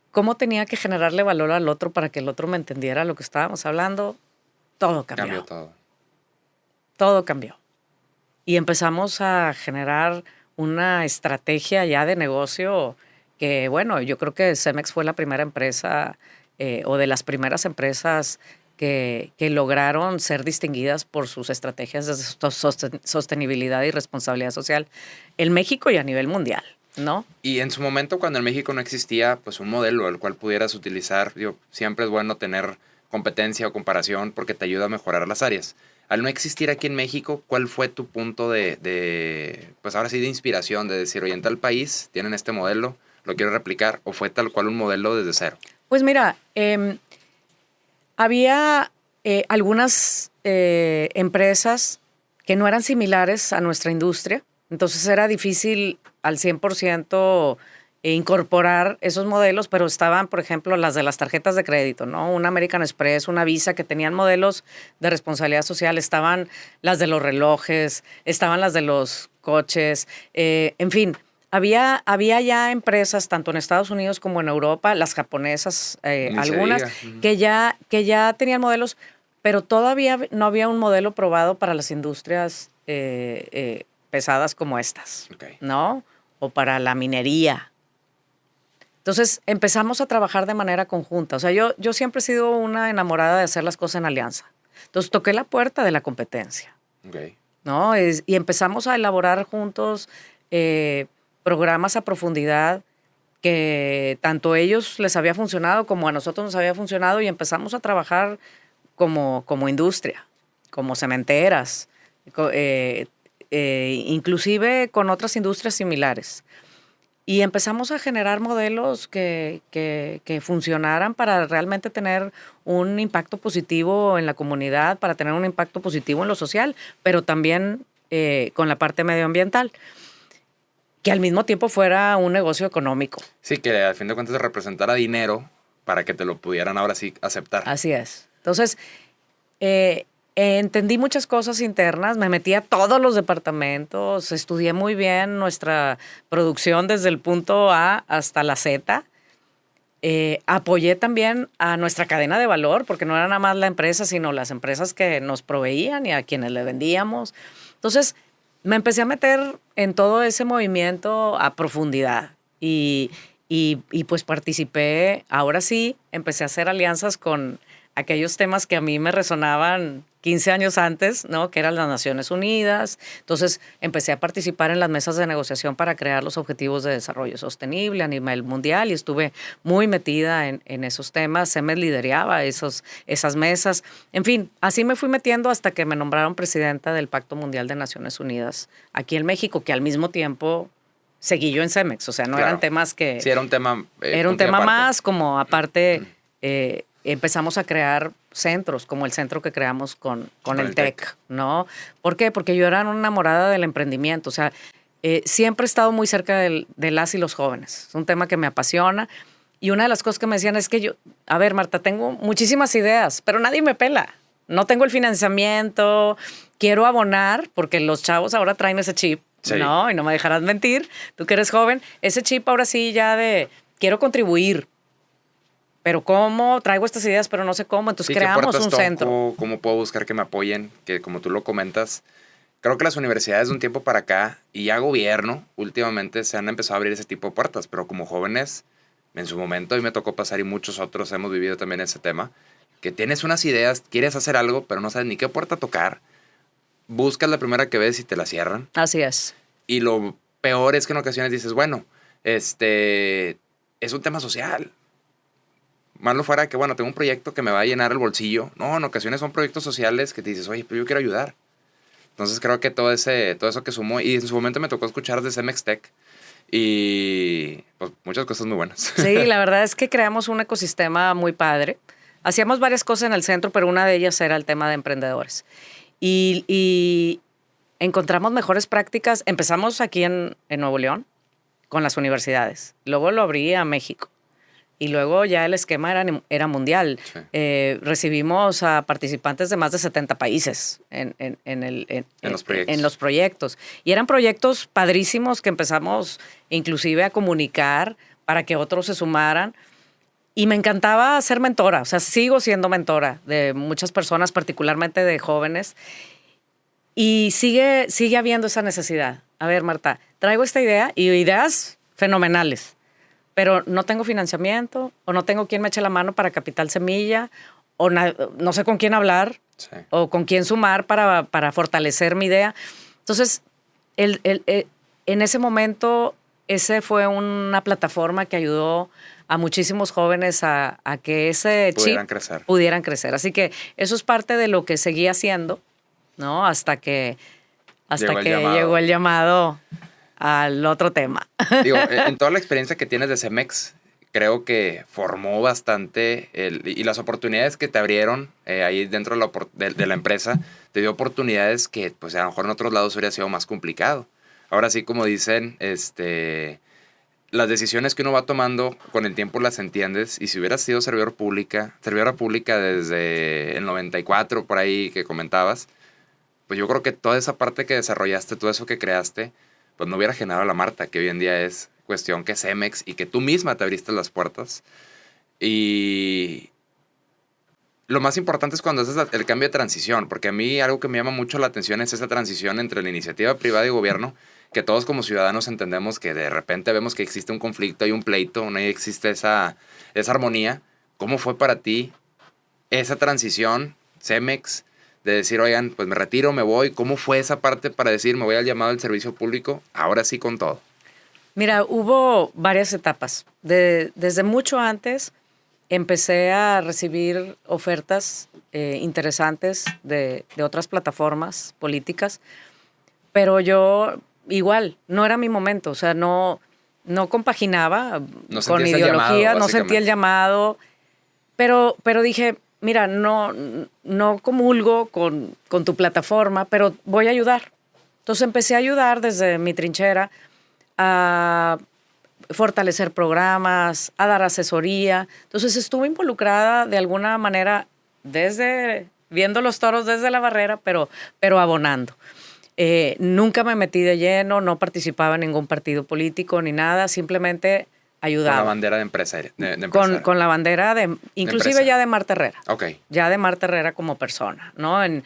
cómo tenía que generarle valor al otro para que el otro me entendiera lo que estábamos hablando, todo cambió. Cambió todo. Todo cambió. Y empezamos a generar una estrategia ya de negocio que, bueno, yo creo que Cemex fue la primera empresa o de las primeras empresas que lograron ser distinguidas por sus estrategias de sostenibilidad y responsabilidad social en México y a nivel mundial, ¿no? Y en su momento, cuando en México no existía pues un modelo al cual pudieras utilizar, digo, siempre es bueno tener competencia o comparación porque te ayuda a mejorar las áreas. Al no existir aquí en México, ¿cuál fue tu punto pues ahora sí, de inspiración, de decir, oye, en tal país tienen este modelo, lo quiero replicar, o fue tal cual un modelo desde cero? Pues mira, había algunas empresas que no eran similares a nuestra industria, entonces era difícil al 100% incorporar esos modelos, pero estaban, por ejemplo, las de las tarjetas de crédito, ¿no? Una American Express, una Visa, que tenían modelos de responsabilidad social, estaban las de los relojes, estaban las de los coches, en fin. Había ya empresas, tanto en Estados Unidos como en Europa, las japonesas, algunas, que ya tenían modelos, pero todavía no había un modelo probado para las industrias pesadas como estas, ¿no? O para la minería. Entonces empezamos a trabajar de manera conjunta. O sea, yo siempre he sido una enamorada de hacer las cosas en alianza. Entonces toqué la puerta de la competencia, ¿no? Y empezamos a elaborar juntos programas a profundidad que tanto a ellos les había funcionado como a nosotros nos había funcionado, y empezamos a trabajar como industria, como cementeras, inclusive con otras industrias similares. Y empezamos a generar modelos que funcionaran para realmente tener un impacto positivo en la comunidad, para tener un impacto positivo en lo social, pero también con la parte medioambiental, que al mismo tiempo fuera un negocio económico. Sí, que al fin de cuentas representara dinero para que te lo pudieran ahora sí aceptar. Así es. Entonces, entendí muchas cosas internas, me metí a todos los departamentos, estudié muy bien nuestra producción desde el punto A hasta la Z. Apoyé también a nuestra cadena de valor, porque no era nada más la empresa, sino las empresas que nos proveían y a quienes le vendíamos. Entonces, me empecé a meter en todo ese movimiento a profundidad y pues participé. Ahora sí, empecé a hacer alianzas con aquellos temas que a mí me resonaban 15 años antes, ¿no? Que eran las Naciones Unidas. Entonces, empecé a participar en las mesas de negociación para crear los objetivos de desarrollo sostenible a nivel mundial y estuve muy metida en esos temas. Cemex lideraba esas mesas. En fin, así me fui metiendo hasta que me nombraron presidenta del Pacto Mundial de Naciones Unidas aquí en México, que al mismo tiempo seguí yo en Cemex. O sea, no eran temas que... Sí, era un tema... era un tema más como aparte... empezamos a crear centros, como el centro que creamos con el TEC, ¿no? ¿Por qué? Porque yo era una enamorada del emprendimiento. O sea, siempre he estado muy cerca de las y los jóvenes. Es un tema que me apasiona. Y una de las cosas que me decían es que yo, a ver, Marta, tengo muchísimas ideas, pero nadie me pela. No tengo el financiamiento, quiero abonar, porque los chavos ahora traen ese chip, sí, ¿no? Y no me dejarás mentir, tú que eres joven, ese chip ahora sí ya de quiero contribuir. Pero ¿cómo? Traigo estas ideas, pero no sé cómo. Entonces creamos un centro. ¿Cómo puedo buscar que me apoyen? Que como tú lo comentas, creo que las universidades de un tiempo para acá y ya gobierno últimamente se han empezado a abrir ese tipo de puertas. Pero como jóvenes, en su momento, a mí me tocó pasar y muchos otros hemos vivido también ese tema, que tienes unas ideas, quieres hacer algo, pero no sabes ni qué puerta tocar. Buscas la primera que ves y te la cierran. Así es. Y lo peor es que en ocasiones dices, bueno, es un tema social. malo fuera que, bueno, tengo un proyecto que me va a llenar el bolsillo. No, en ocasiones son proyectos sociales que te dices, oye, pero yo quiero ayudar. Entonces creo que todo eso que sumó, y en su momento me tocó escuchar de Cemex Tech, y pues muchas cosas muy buenas. Sí, la verdad es que creamos un ecosistema muy padre. Hacíamos varias cosas en el centro, pero una de ellas era el tema de emprendedores. Y encontramos mejores prácticas. Empezamos aquí en Nuevo León con las universidades. Luego lo abrí a México. Y luego ya el esquema era mundial. Sí. Recibimos a participantes de más de 70 países en los proyectos. Y eran proyectos padrísimos que empezamos inclusive a comunicar para que otros se sumaran. Y me encantaba ser mentora. O sea, sigo siendo mentora de muchas personas, particularmente de jóvenes. Y sigue habiendo esa necesidad. A ver, Marta, traigo esta idea y ideas fenomenales, pero no tengo financiamiento o no tengo quien me eche la mano para Capital Semilla o no sé con quién hablar o con quién sumar para fortalecer mi idea. Entonces, en ese momento, ese fue una plataforma que ayudó a muchísimos jóvenes a que ese pudieran crecer. Así que eso es parte de lo que seguí haciendo, ¿no? Hasta que llegó el llamado al otro tema. Digo, en toda la experiencia que tienes de Cemex, creo que formó bastante y las oportunidades que te abrieron ahí dentro de la empresa, te dio oportunidades que pues a lo mejor en otros lados hubiera sido más complicado. Ahora sí, como dicen, las decisiones que uno va tomando con el tiempo las entiendes, y si hubieras sido servidora pública desde el 94, por ahí que comentabas, pues yo creo que toda esa parte que desarrollaste, todo eso que creaste, pues no hubiera generado a la Marta, que hoy en día es cuestión que Cemex y que tú misma te abriste las puertas. Y lo más importante es cuando haces el cambio de transición, porque a mí algo que me llama mucho la atención es esa transición entre la iniciativa privada y gobierno, que todos como ciudadanos entendemos que de repente vemos que existe un conflicto, hay un pleito, no existe esa armonía. ¿Cómo fue para ti esa transición, Cemex, de decir, oigan, pues me retiro, me voy? ¿Cómo fue esa parte para decir, me voy al llamado del servicio público, ahora sí con todo? Mira, hubo varias etapas. Desde mucho antes empecé a recibir ofertas interesantes de otras plataformas políticas, pero yo igual, no era mi momento, o sea, no compaginaba con ideología, no sentía el llamado, pero dije, mira, no comulgo con tu plataforma, pero voy a ayudar. Entonces empecé a ayudar desde mi trinchera a fortalecer programas, a dar asesoría. Entonces estuve involucrada de alguna manera viendo los toros desde la barrera, pero abonando. Nunca me metí de lleno, no participaba en ningún partido político ni nada, simplemente ayudaba. Con la bandera de empresaria. Con la bandera inclusive ya de Marta Herrera. Okay. Ya de Marta Herrera como persona, ¿no? En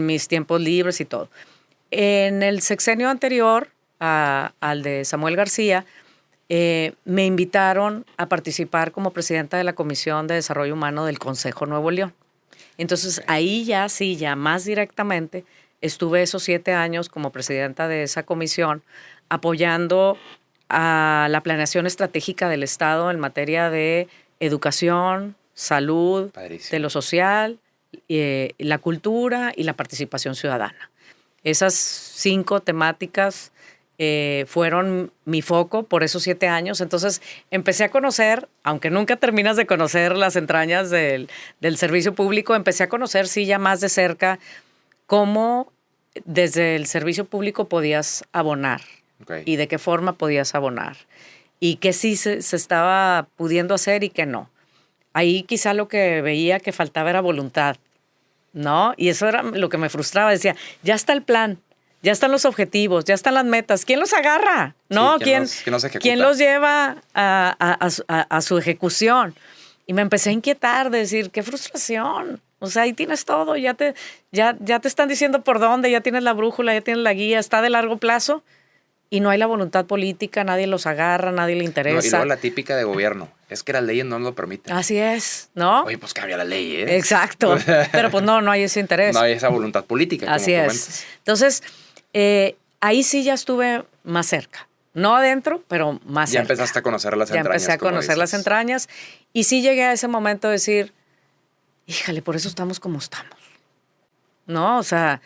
mis tiempos libres y todo. En el sexenio anterior al de Samuel García, me invitaron a participar como presidenta de la Comisión de Desarrollo Humano del Consejo Nuevo León. Entonces, ahí ya más directamente, estuve esos 7 años como presidenta de esa comisión, apoyando a la planeación estratégica del Estado en materia de educación, salud, de lo social, la cultura y la participación ciudadana. Esas 5 temáticas fueron mi foco por esos 7 años. Entonces empecé a conocer, aunque nunca terminas de conocer las entrañas del servicio público, empecé a conocer ya más de cerca cómo desde el servicio público podías abonar. Okay. Y de qué forma podías abonar. Y qué sí se estaba pudiendo hacer y qué no. Ahí quizá lo que veía que faltaba era voluntad, ¿no? Y eso era lo que me frustraba. Decía, ya está el plan, ya están los objetivos, ya están las metas. ¿Quién los agarra? ¿No? Sí, ¿Quién los lleva a su ejecución? Y me empecé a inquietar, de decir, qué frustración. O sea, ahí tienes todo, ya te están diciendo por dónde, ya tienes la brújula, ya tienes la guía, está de largo plazo. Y no hay la voluntad política, nadie los agarra, nadie le interesa. No, y luego la típica de gobierno, es que las leyes no lo permiten. Así es, ¿no? Oye, pues cambia la ley, ¿eh? Exacto, pero pues no hay ese interés. No hay esa voluntad política, así como es. Entonces, ahí sí ya estuve más cerca. No adentro, pero más Ya cerca. empezaste a conocer las Ya entrañas. empecé a como conocer las dices. entrañas y sí llegué a ese momento de decir, híjale, por eso estamos como estamos. ¿No? O sea,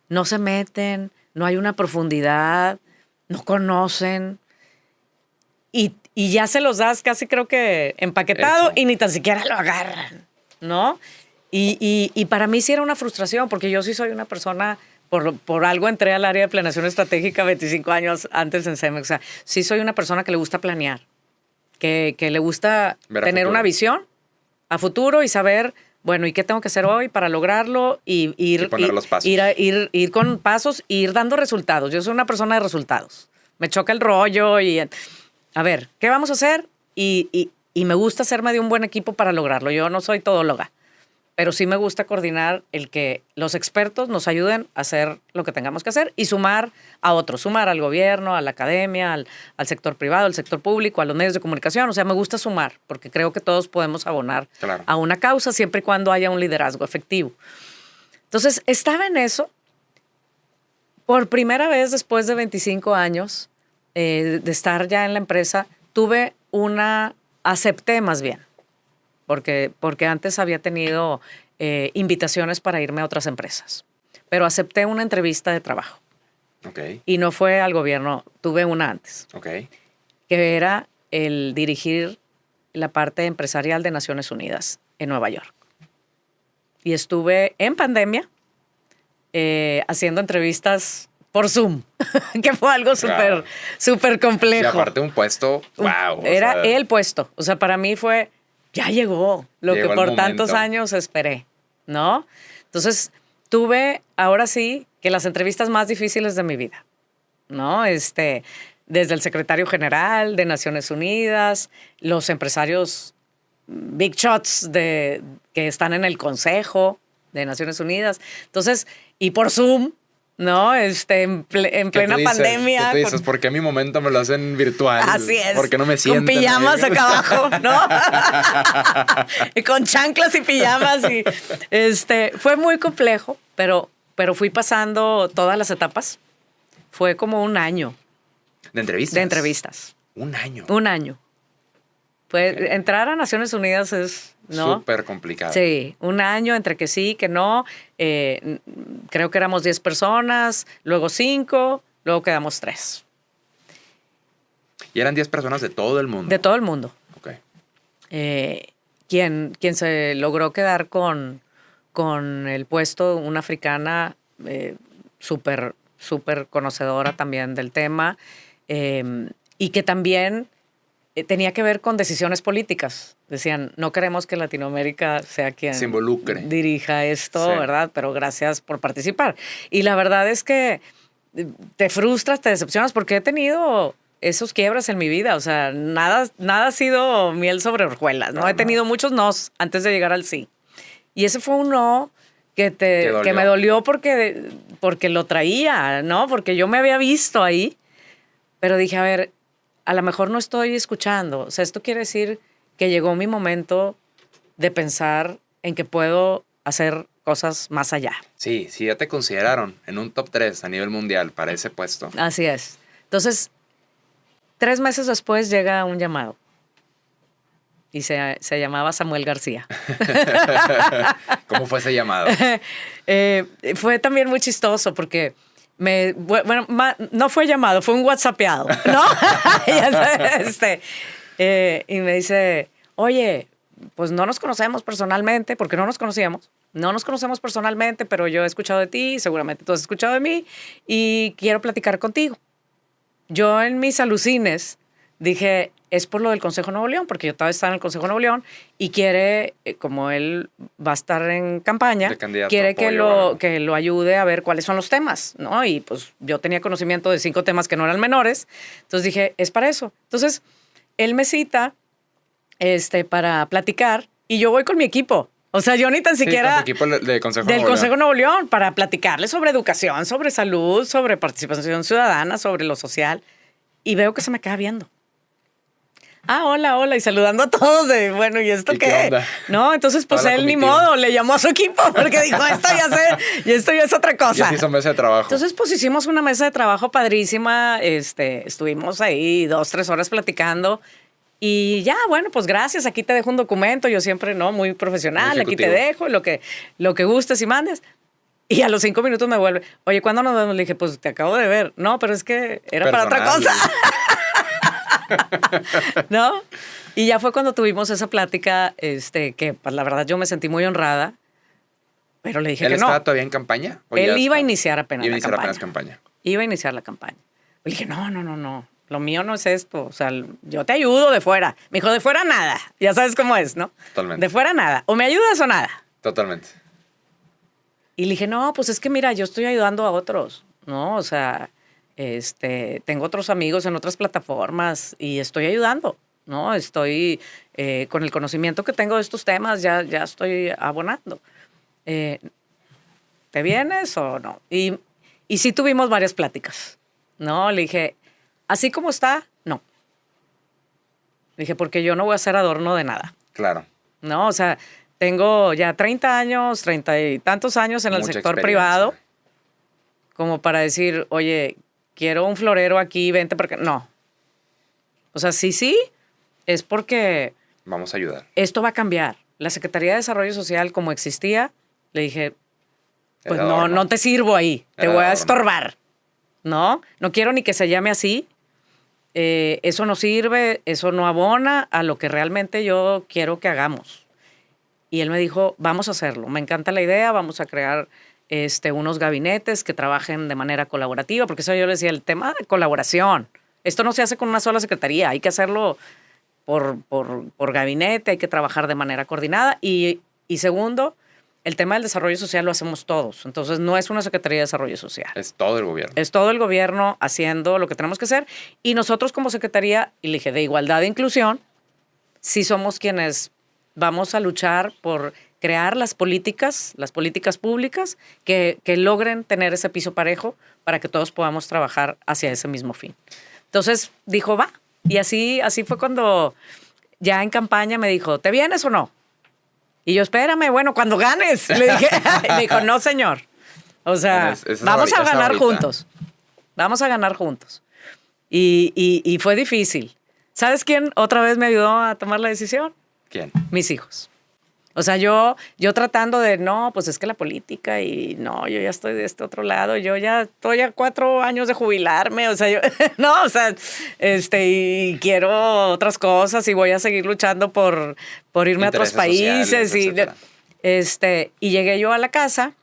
no se meten, no hay una profundidad, no conocen y ya se los das casi creo que empaquetado Hecho. y ni tan siquiera lo agarran, ¿no? Y para mí sí era una frustración porque yo sí soy una persona, por algo entré al área de planeación estratégica 25 años antes en CEMEX. O sea, sí soy una persona que le gusta planear, que le gusta Ver a tener futuro. una visión a futuro y saber, bueno, ¿y qué tengo que hacer hoy para lograrlo? Y ir, Y poner los pasos. ir con pasos e ir dando resultados. Yo soy una persona de resultados. Me choca el rollo y, a ver, ¿qué vamos a hacer? Y me gusta hacerme de un buen equipo para lograrlo. Yo no soy todóloga, pero sí me gusta coordinar el que los expertos nos ayuden a hacer lo que tengamos que hacer y sumar a otros, sumar al gobierno, a la academia, al sector privado, al sector público, a los medios de comunicación. O sea, me gusta sumar porque creo que todos podemos abonar Claro. a una causa siempre y cuando haya un liderazgo efectivo. Entonces, estaba en eso. Por primera vez después de 25 años de estar ya en la empresa, acepté más bien, porque antes había tenido invitaciones para irme a otras empresas, pero acepté una entrevista de trabajo Ok, y no fue al gobierno, tuve una antes, ok. que era el dirigir la parte empresarial de Naciones Unidas en Nueva York. Y estuve en pandemia haciendo entrevistas por Zoom, que fue algo Claro. súper complejo. Y aparte un puesto, wow. Era el puesto. O sea, para mí fue, ya llegó lo Llegó que el por momento. tantos años esperé, ¿no? Entonces, tuve ahora sí que las entrevistas más difíciles de mi vida, ¿no? Desde el secretario general de Naciones Unidas, los empresarios big shots que están en el Consejo de Naciones Unidas. Entonces, y por Zoom, ¿no? En plena pandemia. ¿Qué tú dices? ¿Por qué mi momento me lo hacen virtual? Así es. ¿Por qué no me sientan? Con pijamas ahí? acá abajo, ¿no? Y con chanclas y pijamas. Fue muy complejo, pero fui pasando todas las etapas. Fue como un año ¿De entrevistas? de entrevistas. Un año. Un año. Pues entrar a Naciones Unidas es, ¿no? Súper complicado. Sí, un año entre que sí, que no. Creo que éramos 10 personas, luego 5, luego quedamos 3. Y eran 10 personas de todo el mundo. De todo el mundo. Ok. Quien se logró quedar con el puesto, una africana súper conocedora también del tema, y que también tenía que ver con decisiones políticas. Decían, no queremos que Latinoamérica sea quien Se involucre. dirija esto, Sí. ¿verdad? Pero gracias por participar. Y la verdad es que te frustras, te decepcionas, porque he tenido esos quiebres en mi vida. O sea, nada ha sido miel sobre hojuelas, ¿no? Para He tenido nada. muchos nos antes de llegar al sí. Y ese fue un no que dolió. me dolió porque lo traía, ¿no? Porque yo me había visto ahí. Pero dije, a ver, a lo mejor no estoy escuchando. O sea, esto quiere decir que llegó mi momento de pensar en que puedo hacer cosas más allá. Sí, sí, ya te consideraron en un top 3 a nivel mundial para ese puesto. Así es. Entonces, 3 meses después llega un llamado. Y se llamaba Samuel García. ¿Cómo fue ese llamado? Fue también muy chistoso porque no fue llamado, fue un whatsappeado, ¿no? Y me dice, oye, pues no nos conocemos personalmente, porque no nos conocíamos. No nos conocemos personalmente, pero yo he escuchado de ti, seguramente tú has escuchado de mí, y quiero platicar contigo. Yo en mis alucines dije, es por lo del Consejo Nuevo León, porque yo todavía estaba en el Consejo Nuevo León y quiere, como él va a estar en campaña, De candidato, quiere apoyo, que lo ayude a ver cuáles son los temas, ¿no? Y pues yo tenía conocimiento de 5 temas que no eran menores, entonces dije, es para eso. Entonces, él me cita para platicar y yo voy con mi equipo. O sea, yo ni tan siquiera... Sí, con tu equipo de Consejo Del Nuevo León. Consejo Nuevo León, para platicarle sobre educación, sobre salud, sobre participación ciudadana, sobre lo social. Y veo que se me queda viendo. hola, hola, y saludando a todos de, bueno, ¿y esto ¿Y qué? qué onda? No, entonces pues Toda la él ni comitiva. modo, le llamó a su equipo porque dijo, esto ya es otra Y cosa. así hizo mesa de trabajo. Entonces, pues hicimos una mesa de trabajo padrísima, estuvimos ahí 2-3 horas platicando y ya, bueno, pues gracias, aquí te dejo un documento, yo siempre, ¿no? Muy profesional, Muy aquí te ejecutivo. dejo lo que gustes y mandes. Y a los 5 minutos me vuelve, oye, ¿cuándo nos vemos? Le dije, pues te acabo de ver. No, pero es que era para otra Personal. cosa, ¿no? Y ya fue cuando tuvimos esa plática, que pues, la verdad yo me sentí muy honrada, pero le dije ¿Él que no. estaba todavía en campaña? ¿O Él ya iba a estaba? iniciar apenas Iba a la iniciar campaña. apenas campaña. Iba a iniciar la campaña. Le dije, no. Lo mío no es esto. O sea, yo te ayudo de fuera. Me dijo, de fuera nada. Ya sabes cómo es, ¿no? Totalmente. De fuera nada. O me ayudas o nada. Totalmente. Y le dije, no, pues es que mira, yo estoy ayudando a otros, ¿no? O sea, tengo otros amigos en otras plataformas y estoy ayudando, ¿no? Estoy, con el conocimiento que tengo de estos temas, ya estoy abonando. ¿Te vienes o no? Y sí tuvimos varias pláticas, ¿no? Le dije, así como está, no. Le dije, porque yo no voy a ser adorno de nada, Claro. ¿no? O sea, tengo ya 30 años, 30 y tantos años en el Mucha sector experiencia. privado, como para decir, oye, quiero un florero aquí, vente porque... No. O sea, sí, es porque Vamos a ayudar. esto va a cambiar. La Secretaría de Desarrollo Social, como existía, le dije, pues Era adorno. no te sirvo ahí, te Era voy a adorno. estorbar, ¿no? No quiero ni que se llame así. Eso no sirve, eso no abona a lo que realmente yo quiero que hagamos. Y él me dijo, vamos a hacerlo, me encanta la idea, vamos a crear unos gabinetes que trabajen de manera colaborativa, porque eso yo le decía, el tema de colaboración, esto no se hace con una sola secretaría, hay que hacerlo por gabinete, hay que trabajar de manera coordinada. Y segundo, el tema del desarrollo social lo hacemos todos, entonces no es una Secretaría de Desarrollo Social. Es todo el gobierno. Es todo el gobierno haciendo lo que tenemos que hacer y nosotros como Secretaría, y le dije, de Igualdad e Inclusión, sí somos quienes vamos a luchar por crear las políticas públicas que logren tener ese piso parejo para que todos podamos trabajar hacia ese mismo fin. Entonces dijo, va. Y así fue cuando ya en campaña me dijo, ¿te vienes o no? Y yo, espérame, bueno, cuando ganes. Le dije, y me dijo, no, señor. O sea, vamos a ganar juntos. Vamos a ganar juntos. Y fue difícil. ¿Sabes quién otra vez me ayudó a tomar la decisión? ¿Quién? Mis hijos. O sea, yo tratando de, no, pues es que la política y no, yo ya estoy de este otro lado, yo ya estoy a 4 años de jubilarme, o sea, yo, no, o sea, y quiero otras cosas y voy a seguir luchando por irme a otros Intereses sociales, países y llegué yo a la casa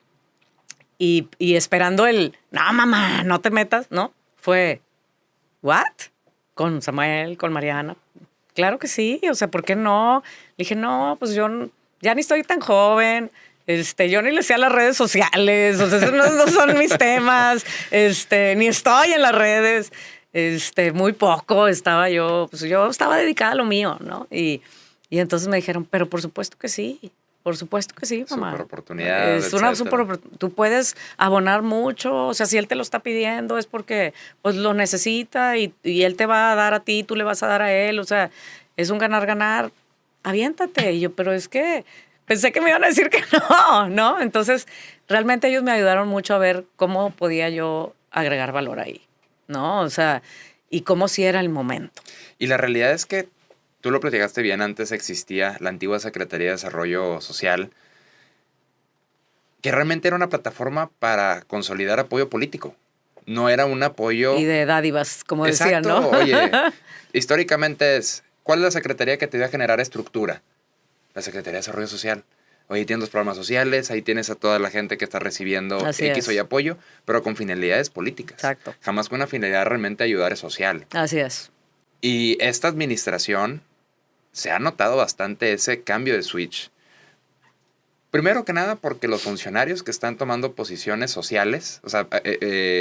y esperando no, mamá, no te metas, ¿no? Fue, ¿what? Con Samuel, con Mariana. Claro que sí, o sea, ¿por qué no? Le dije, no, pues yo ya ni estoy tan joven, yo ni le sé a las redes sociales, o sea, esos no son mis temas, ni estoy en las redes, muy poco estaba yo, pues yo estaba dedicada a lo mío, ¿no? Y entonces me dijeron, pero por supuesto que sí, mamá. Súper oportunidad, Es una etcétera. tú puedes abonar mucho, o sea, si él te lo está pidiendo es porque pues lo necesita y él te va a dar a ti, tú le vas a dar a él, o sea, es un ganar-ganar, aviéntate. Y yo, pero es que pensé que me iban a decir que no. Entonces, realmente ellos me ayudaron mucho a ver cómo podía yo agregar valor ahí, ¿no? O sea, y cómo sí era el momento. Y la realidad es que tú lo platicaste bien, antes existía la antigua Secretaría de Desarrollo Social, que realmente era una plataforma para consolidar apoyo político. No era un apoyo... Y de dádivas, como decían, Exacto. ¿no? Oye, históricamente ¿cuál es la secretaría que te iba a generar estructura? La Secretaría de Desarrollo Social. Oye, tienes los programas sociales, ahí tienes a toda la gente que está recibiendo Así X o es. Y apoyo, pero con finalidades políticas. Exacto. Jamás con una finalidad realmente de ayudar social. Así es. Y esta administración se ha notado bastante ese cambio de switch. Primero que nada porque los funcionarios que están tomando posiciones sociales, o sea,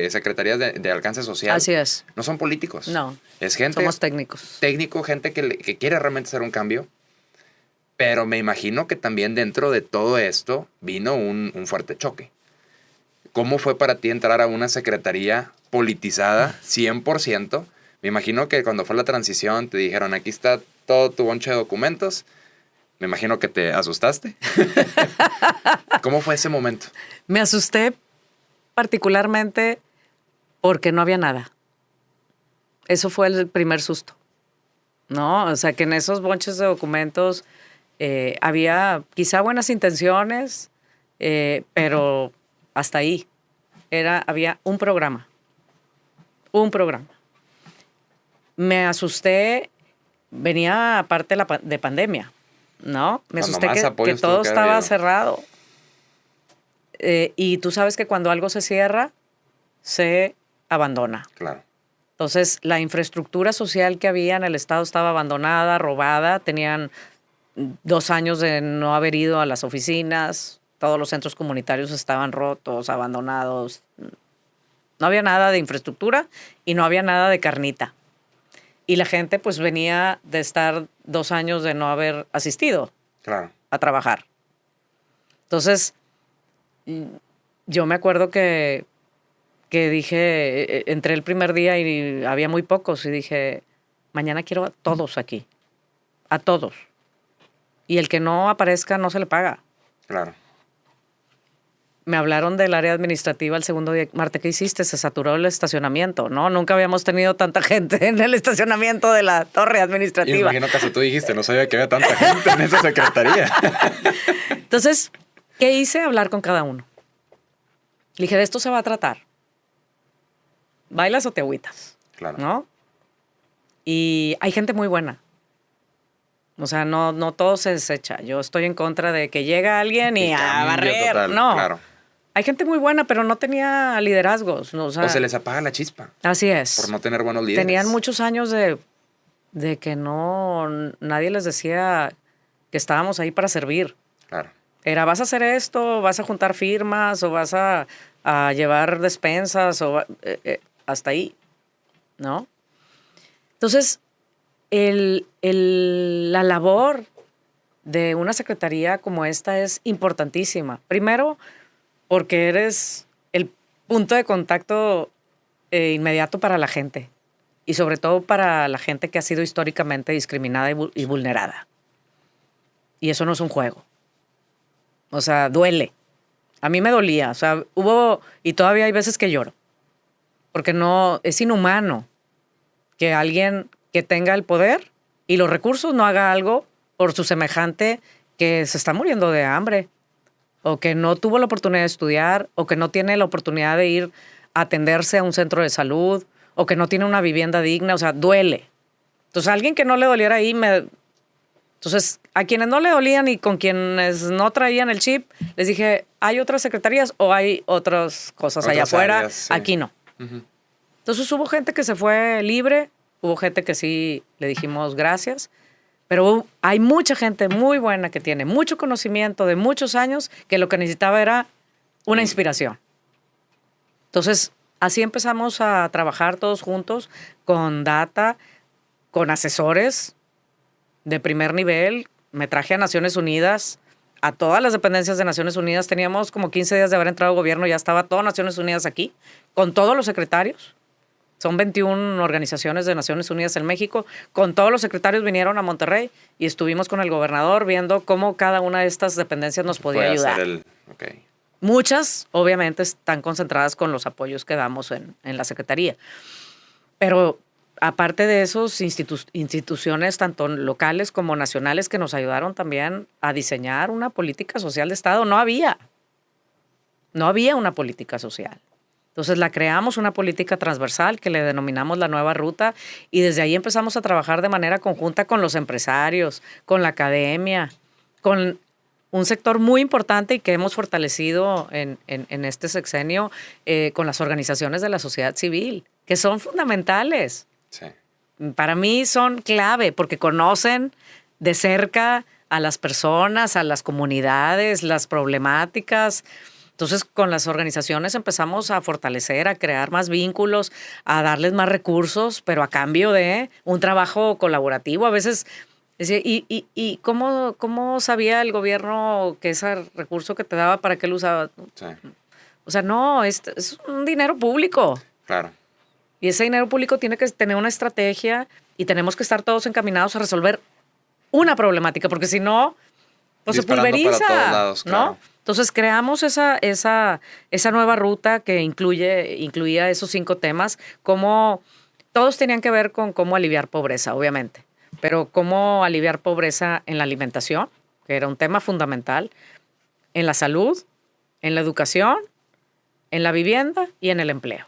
secretarías de alcance social, Así es. no son políticos. No. Es gente... Somos técnicos. Gente que quiere realmente hacer un cambio. Pero me imagino que también dentro de todo esto vino un fuerte choque. ¿Cómo fue para ti entrar a una secretaría politizada 100%? Me imagino que cuando fue la transición te dijeron, aquí está todo tu bonche de documentos. Me imagino que te asustaste. ¿Cómo fue ese momento? Me asusté particularmente porque no había nada. Eso fue el primer susto, ¿no? O sea, que en esos bonches de documentos había quizá buenas intenciones, pero hasta ahí. Había un programa. Un programa. Me asusté, venía aparte de pandemia, ¿no? Me asusté que todo estaba cerrado. Y tú sabes que cuando algo se cierra, se abandona. Claro. Entonces, la infraestructura social que había en el estado estaba abandonada, robada. Tenían 2 años de no haber ido a las oficinas. Todos los centros comunitarios estaban rotos, abandonados. No había nada de infraestructura y no había nada de carnita. Y la gente pues venía de estar 2 años de no haber asistido a trabajar. Entonces, yo me acuerdo que dije, entré el primer día y había muy pocos y dije, mañana quiero a todos aquí, a todos. Y el que no aparezca no se le paga. Claro. Me hablaron del área administrativa el segundo día. Marta, ¿qué hiciste? Se saturó el estacionamiento, ¿no? Nunca habíamos tenido tanta gente en el estacionamiento de la torre administrativa. Y me imagino que hasta tú dijiste, no sabía que había tanta gente en esa secretaría. Entonces, ¿qué hice? Hablar con cada uno. Le dije, de esto se va a tratar. ¿Bailas o te agüitas? Claro. ¿No? Y hay gente muy buena. O sea, no todo se desecha. Yo estoy en contra de que llega alguien y a barrer. Total, no. Claro. Hay gente muy buena, pero no tenía liderazgos. ¿No? O se les apaga la chispa. Así es. Por no tener buenos líderes. Tenían muchos años de que nadie les decía que estábamos ahí para servir. Claro. Era, vas a hacer esto, vas a juntar firmas o vas a llevar despensas o hasta ahí, ¿no? Entonces, la labor de una secretaría como esta es importantísima. Primero, porque eres el punto de contacto inmediato para la gente y sobre todo para la gente que ha sido históricamente discriminada y vulnerada. Y eso no es un juego. O sea, duele. A mí me dolía. O sea, y todavía hay veces que lloro. Porque no, es inhumano que alguien que tenga el poder y los recursos no haga algo por su semejante que se está muriendo de hambre, o que no tuvo la oportunidad de estudiar, o que no tiene la oportunidad de ir a atenderse a un centro de salud, o que no tiene una vivienda digna. O sea, duele. Entonces, a alguien que no le doliera ahí, entonces, a quienes no le dolían y con quienes no traían el chip, les dije, ¿hay otras secretarías o hay otras cosas allá afuera? Áreas, sí. Aquí no. Uh-huh. Entonces, hubo gente que se fue libre, hubo gente que sí le dijimos gracias, pero hay mucha gente muy buena que tiene mucho conocimiento de muchos años que lo que necesitaba era una inspiración. Entonces, así empezamos a trabajar todos juntos con data, con asesores de primer nivel. Me traje a Naciones Unidas, a todas las dependencias de Naciones Unidas. Teníamos como 15 días de haber entrado al gobierno, ya estaba todas Naciones Unidas aquí, con todos los secretarios. Son 21 organizaciones de Naciones Unidas en México. Con todos los secretarios vinieron a Monterrey y estuvimos con el gobernador viendo cómo cada una de estas dependencias nos podía ayudar. Okay. Muchas, obviamente, están concentradas con los apoyos que damos en la Secretaría. Pero aparte de esos, instituciones tanto locales como nacionales que nos ayudaron también a diseñar una política social de Estado. No había una política social. Entonces la creamos, una política transversal que le denominamos la nueva ruta, y desde ahí empezamos a trabajar de manera conjunta con los empresarios, con la academia, con un sector muy importante y que hemos fortalecido en este sexenio, con las organizaciones de la sociedad civil, que son fundamentales. Sí. Para mí son clave porque conocen de cerca a las personas, a las comunidades, las problemáticas. Entonces, con las organizaciones empezamos a fortalecer, a crear más vínculos, a darles más recursos, pero a cambio de un trabajo colaborativo. A veces, ¿y cómo sabía el gobierno que ese recurso que te daba, para qué lo usaba? Sí. O sea, no, es un dinero público. Claro. Y ese dinero público tiene que tener una estrategia y tenemos que estar todos encaminados a resolver una problemática, porque si no, pues se Disparando pulveriza, para todos lados, claro. ¿no? Entonces creamos esa nueva ruta que incluía esos 5 temas, como todos tenían que ver con cómo aliviar pobreza, obviamente, pero cómo aliviar pobreza en la alimentación, que era un tema fundamental, en la salud, en la educación, en la vivienda y en el empleo.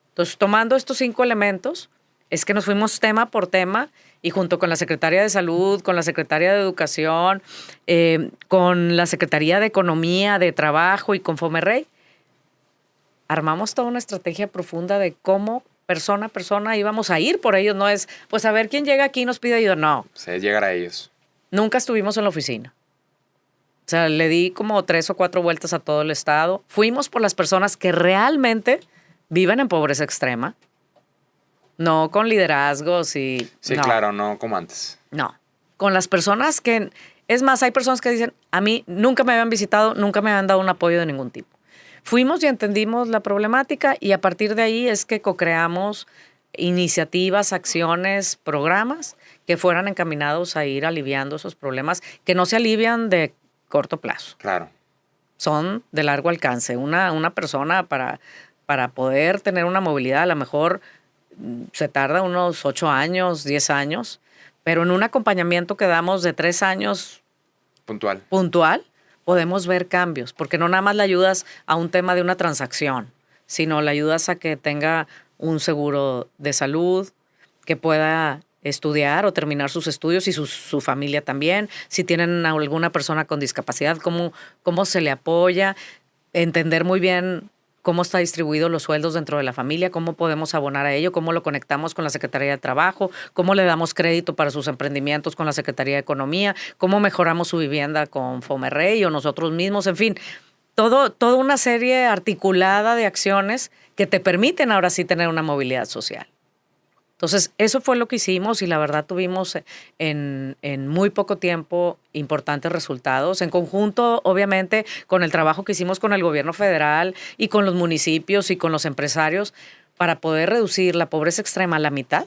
Entonces, tomando estos 5 elementos, es que nos fuimos tema por tema y junto con la Secretaría de Salud, con la Secretaría de Educación, con la Secretaría de Economía, de Trabajo y con Fomerrey, armamos toda una estrategia profunda de cómo persona a persona íbamos a ir por ellos. No es, pues a ver quién llega aquí y nos pide ayuda. No, Sí, es llegar a ellos. nunca estuvimos en la oficina. O sea, le di como 3 o 4 vueltas a todo el estado. Fuimos por las personas que realmente viven en pobreza extrema. No con liderazgos y... Sí, no, claro, no como antes. no. Con las personas que... Es más, hay personas que dicen, a mí nunca me habían visitado, nunca me habían dado un apoyo de ningún tipo. Fuimos y entendimos la problemática y a partir de ahí es que co-creamos iniciativas, acciones, programas que fueran encaminados a ir aliviando esos problemas que no se alivian de corto plazo. Claro. Son de largo alcance. Una persona para poder tener una movilidad a lo mejor se tarda unos 8 años, 10 años, pero en un acompañamiento que damos de 3 años Puntual. puntual, podemos ver cambios, porque no nada más le ayudas a un tema de una transacción, sino le ayudas a que tenga un seguro de salud, que pueda estudiar o terminar sus estudios y su familia también. Si tienen a alguna persona con discapacidad, cómo se le apoya, entender muy bien cómo está distribuidos los sueldos dentro de la familia, cómo podemos abonar a ello, cómo lo conectamos con la Secretaría de Trabajo, cómo le damos crédito para sus emprendimientos con la Secretaría de Economía, cómo mejoramos su vivienda con Fomerrey o nosotros mismos, en fin, toda una serie articulada de acciones que te permiten ahora sí tener una movilidad social. Entonces, eso fue lo que hicimos y la verdad tuvimos en muy poco tiempo importantes resultados. En conjunto, obviamente, con el trabajo que hicimos con el gobierno federal y con los municipios y con los empresarios para poder reducir la pobreza extrema a la mitad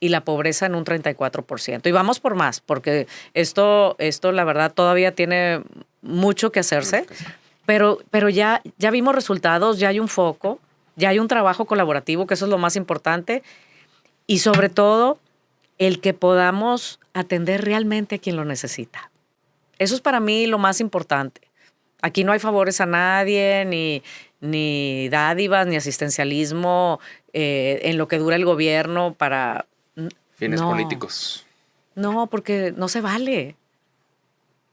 y la pobreza en un 34%. Y vamos por más, porque esto la verdad, todavía tiene mucho que hacerse, pero ya vimos resultados, ya hay un foco, ya hay un trabajo colaborativo, que eso es lo más importante. Y sobre todo, el que podamos atender realmente a quien lo necesita. Eso es para mí lo más importante. Aquí no hay favores a nadie, ni dádivas, ni asistencialismo en lo que dura el gobierno para... Fines no, políticos. No, porque no se vale.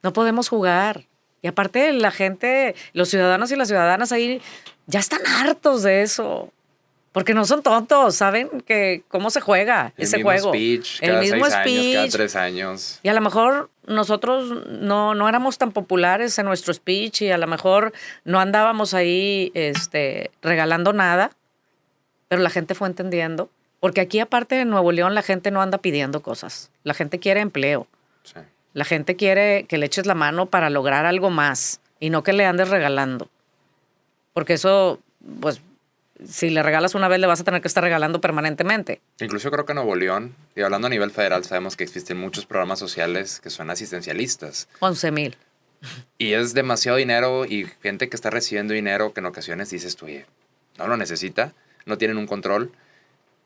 No podemos jugar. Y aparte la gente, los ciudadanos y las ciudadanas ahí ya están hartos de eso. Porque no son tontos, saben que cómo se juega ese juego. Speech, El cada mismo 6 años, speech. cada 3 años. Y a lo mejor nosotros no éramos tan populares en nuestro speech y a lo mejor no andábamos ahí regalando nada, pero la gente fue entendiendo. Porque aquí, aparte de Nuevo León, la gente no anda pidiendo cosas. La gente quiere empleo. Sí. La gente quiere que le eches la mano para lograr algo más y no que le andes regalando. Porque eso, pues, si le regalas una vez, le vas a tener que estar regalando permanentemente. Incluso creo que en Nuevo León, y hablando a nivel federal, sabemos que existen muchos programas sociales que son asistencialistas. 11,000. Y es demasiado dinero y gente que está recibiendo dinero que en ocasiones dices tú, oye, no lo necesita, no tienen un control.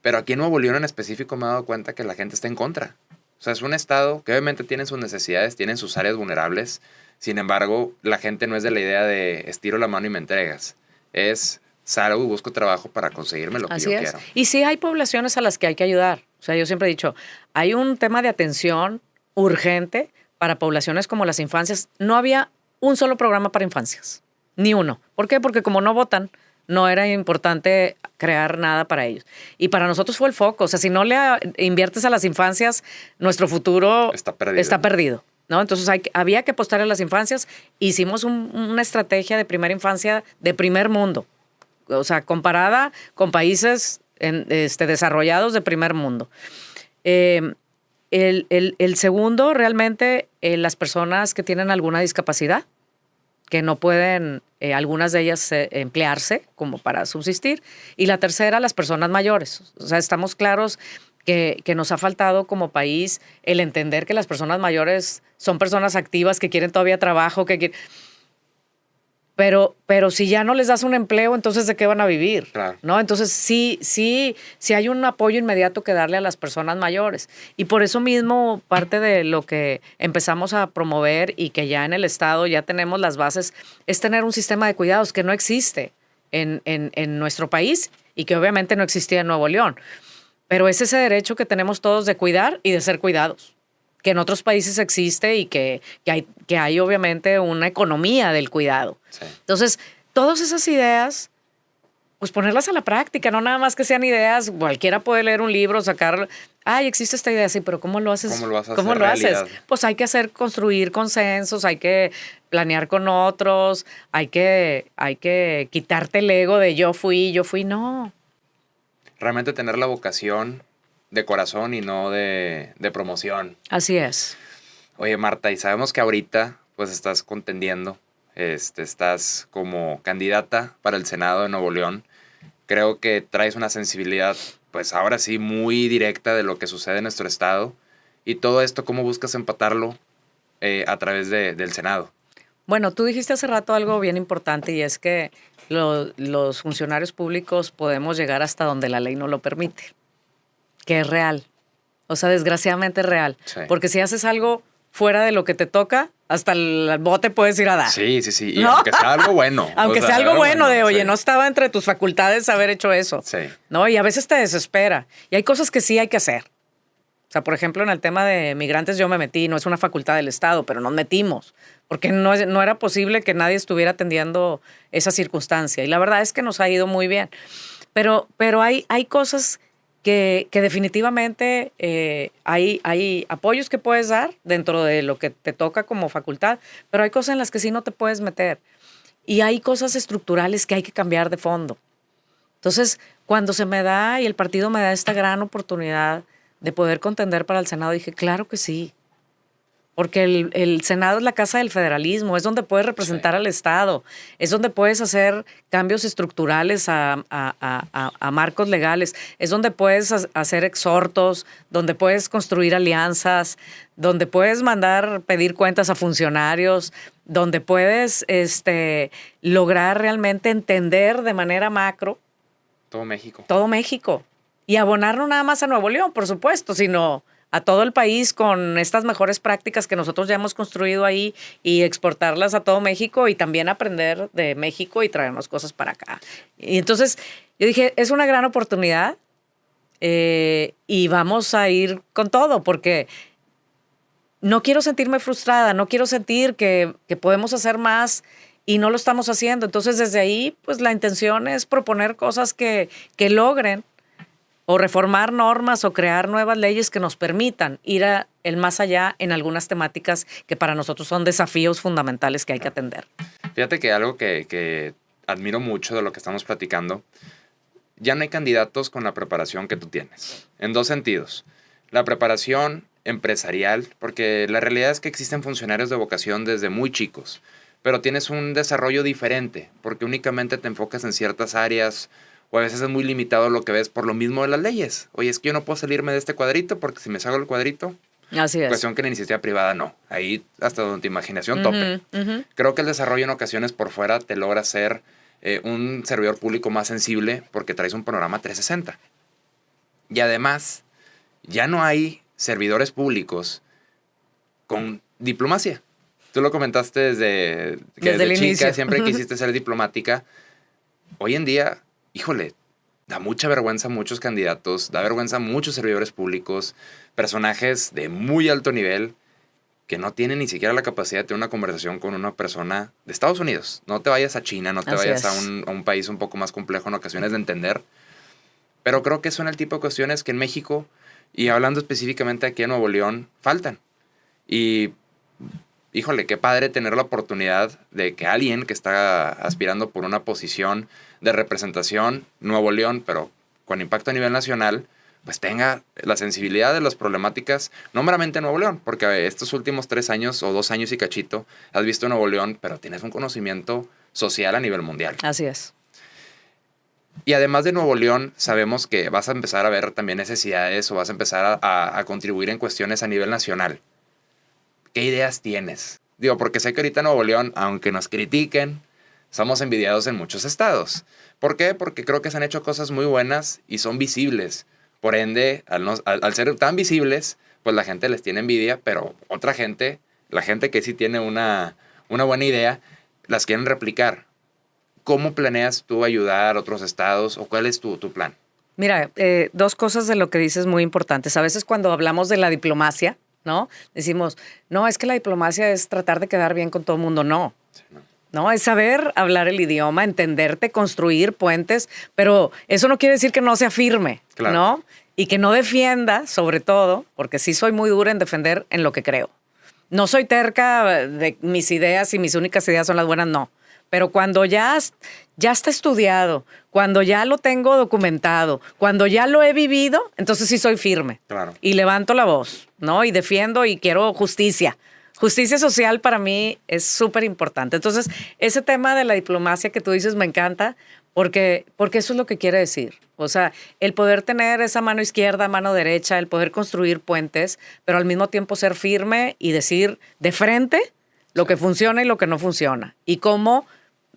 Pero aquí en Nuevo León en específico me he dado cuenta que la gente está en contra. O sea, es un estado que obviamente tiene sus necesidades, tienen sus áreas vulnerables. Sin embargo, la gente no es de la idea de estiro la mano y me entregas. Es salgo y busco trabajo para conseguirme lo que yo quiero. Y sí hay poblaciones a las que hay que ayudar. O sea, yo siempre he dicho, hay un tema de atención urgente para poblaciones como las infancias. No había un solo programa para infancias, ni uno. ¿Por qué? Porque como no votan, no era importante crear nada para ellos. Y para nosotros fue el foco. O sea, si no le inviertes a las infancias, nuestro futuro está perdido, ¿no? Entonces había que apostar a las infancias. Hicimos una estrategia de primera infancia de primer mundo. O sea, comparada con países desarrollados de primer mundo. El segundo, realmente, las personas que tienen alguna discapacidad, que no pueden, algunas de ellas, emplearse como para subsistir. Y la tercera, las personas mayores. O sea, estamos claros que nos ha faltado como país el entender que las personas mayores son personas activas que quieren todavía trabajo, pero si ya no les das un empleo, entonces ¿de qué van a vivir? Claro. ¿No? Entonces sí hay un apoyo inmediato que darle a las personas mayores. Y por eso mismo parte de lo que empezamos a promover y que ya en el Estado ya tenemos las bases es tener un sistema de cuidados que no existe en nuestro país y que obviamente no existía en Nuevo León. Pero es ese derecho que tenemos todos de cuidar y de ser cuidados, que en otros países existe y que hay obviamente una economía del cuidado. Sí. Entonces, todas esas ideas, pues ponerlas a la práctica, no nada más que sean ideas, cualquiera puede leer un libro, sacar, existe esta idea, sí, pero ¿cómo lo haces? ¿Cómo lo vas a ¿Cómo hacer lo haces? realidad? Pues hay que construir consensos, hay que planear con otros, hay que quitarte el ego de yo fui, no. Realmente tener la vocación de corazón y no de promoción. Así es. Oye, Marta, y sabemos que ahorita pues estás contendiendo, estás como candidata para el Senado de Nuevo León. Creo que traes una sensibilidad, pues ahora sí, muy directa de lo que sucede en nuestro estado. Y todo esto, ¿cómo buscas empatarlo a través del Senado? Bueno, tú dijiste hace rato algo bien importante y es que los funcionarios públicos podemos llegar hasta donde la ley no lo permite, que es real. O sea, desgraciadamente es real. Sí. Porque si haces algo fuera de lo que te toca, hasta el bote puedes ir a dar. Sí. Y ¿No? aunque sea algo bueno. Aunque sea algo bueno de, oye, sí. no estaba entre tus facultades haber hecho eso. Sí. ¿No? Y a veces te desespera. Y hay cosas que sí hay que hacer. O sea, por ejemplo, en el tema de migrantes yo me metí, no es una facultad del Estado, pero nos metimos, porque no era posible que nadie estuviera atendiendo esa circunstancia. Y la verdad es que nos ha ido muy bien. Pero hay cosas que definitivamente hay apoyos que puedes dar dentro de lo que te toca como facultad, pero hay cosas en las que sí no te puedes meter. Y hay cosas estructurales que hay que cambiar de fondo. Entonces, cuando se me da y el partido me da esta gran oportunidad de poder contender para el Senado, dije, claro que sí. Porque el Senado es la casa del federalismo, es donde puedes representar al Estado, es donde puedes hacer cambios estructurales a marcos legales, es donde puedes hacer exhortos, donde puedes construir alianzas, donde puedes pedir cuentas a funcionarios, donde puedes lograr realmente entender de manera macro Todo México. Todo México. Y abonar no nada más a Nuevo León, por supuesto, sino a todo el país con estas mejores prácticas que nosotros ya hemos construido ahí y exportarlas a todo México y también aprender de México y traernos cosas para acá. Y entonces yo dije, es una gran oportunidad y vamos a ir con todo porque no quiero sentirme frustrada, no quiero sentir que podemos hacer más y no lo estamos haciendo. Entonces desde ahí, pues la intención es proponer cosas que logren o reformar normas o crear nuevas leyes que nos permitan ir el más allá en algunas temáticas que para nosotros son desafíos fundamentales que hay que atender. Fíjate que algo que admiro mucho de lo que estamos platicando, ya no hay candidatos con la preparación que tú tienes. En dos sentidos. La preparación empresarial, porque la realidad es que existen funcionarios de vocación desde muy chicos, pero tienes un desarrollo diferente, porque únicamente te enfocas en ciertas áreas, o a veces es muy limitado lo que ves por lo mismo de las leyes. Oye, es que yo no puedo salirme de este cuadrito porque si me salgo del cuadrito, así es. Cuestión que la iniciativa privada no. Ahí hasta donde tu imaginación tope. Creo que el desarrollo en ocasiones por fuera te logra ser un servidor público más sensible porque traes un panorama 360. Y además, ya no hay servidores públicos con diplomacia. Tú lo comentaste desde el chica, inicio. Siempre quisiste ser diplomática. Hoy en día, híjole, da mucha vergüenza a muchos candidatos, da vergüenza a muchos servidores públicos, personajes de muy alto nivel que no tienen ni siquiera la capacidad de tener una conversación con una persona de Estados Unidos. No te vayas a China, no te vayas a un país un poco más complejo en ocasiones de entender. Pero creo que son el tipo de cuestiones que en México, y hablando específicamente aquí en Nuevo León, faltan. Y híjole, qué padre tener la oportunidad de que alguien que está aspirando por una posición de representación Nuevo León, pero con impacto a nivel nacional, pues tenga la sensibilidad de las problemáticas, no meramente Nuevo León, porque estos últimos 3 años o 2 años y cachito has visto Nuevo León, pero tienes un conocimiento social a nivel mundial. Así es. Y además de Nuevo León, sabemos que vas a empezar a ver también necesidades o vas a empezar a contribuir en cuestiones a nivel nacional. ¿Qué ideas tienes? Digo, porque sé que ahorita Nuevo León, aunque nos critiquen, somos envidiados en muchos estados. ¿Por qué? Porque creo que se han hecho cosas muy buenas y son visibles. Por ende, al ser tan visibles, pues la gente les tiene envidia, pero otra gente, la gente que sí tiene una buena idea, las quieren replicar. ¿Cómo planeas tú ayudar a otros estados o cuál es tu plan? Mira, dos cosas de lo que dices muy importantes. A veces cuando hablamos de la diplomacia, ¿no? Decimos, no, es que la diplomacia es tratar de quedar bien con todo el mundo. No. Sí, no. No, es saber hablar el idioma, entenderte, construir puentes, pero eso no quiere decir que no sea firme, Claro. ¿no? Y que no defienda, sobre todo, porque sí soy muy dura en defender en lo que creo. No soy terca de mis ideas y mis únicas ideas son las buenas, no. Pero cuando ya está estudiado, cuando ya lo tengo documentado, cuando ya lo he vivido, entonces sí soy firme. Claro. Y levanto la voz, ¿no? Y defiendo y quiero justicia. Justicia social para mí es súper importante. Entonces, ese tema de la diplomacia que tú dices me encanta porque eso es lo que quiere decir. O sea, el poder tener esa mano izquierda, mano derecha, el poder construir puentes, pero al mismo tiempo ser firme y decir de frente lo que funciona y lo que no funciona. Y cómo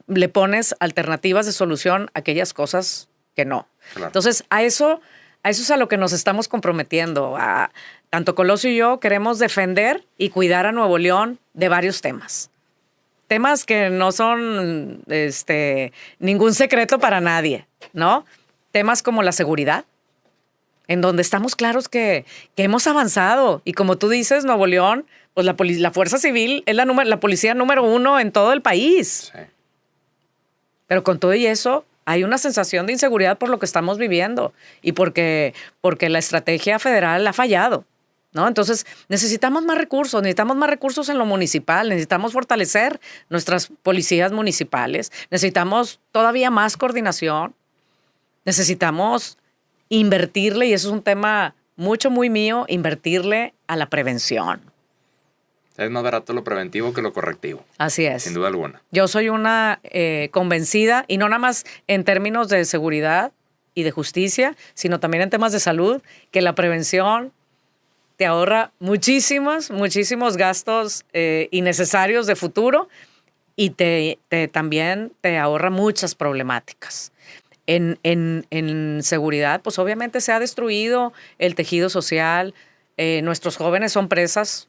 le pones alternativas de solución a aquellas cosas que no. Claro. Entonces, a eso es a lo que nos estamos comprometiendo. Tanto Colosio y yo queremos defender y cuidar a Nuevo León de varios temas. Temas que no son ningún secreto para nadie, ¿no? Temas como la seguridad, en donde estamos claros que hemos avanzado. Y como tú dices, Nuevo León, pues la Fuerza Civil es la policía número 1 en todo el país. Sí. Pero con todo y eso, hay una sensación de inseguridad por lo que estamos viviendo y porque la estrategia federal ha fallado, ¿no? Entonces, necesitamos más recursos en lo municipal, necesitamos fortalecer nuestras policías municipales, necesitamos todavía más coordinación, necesitamos invertirle, y eso es un tema muy mío, invertirle a la prevención. Es más barato lo preventivo que lo correctivo. Así es. Sin duda alguna. Yo soy una convencida, y no nada más en términos de seguridad y de justicia, sino también en temas de salud, que la prevención te ahorra muchísimos gastos innecesarios de futuro y también te ahorra muchas problemáticas. En seguridad, pues obviamente se ha destruido el tejido social, nuestros jóvenes son presas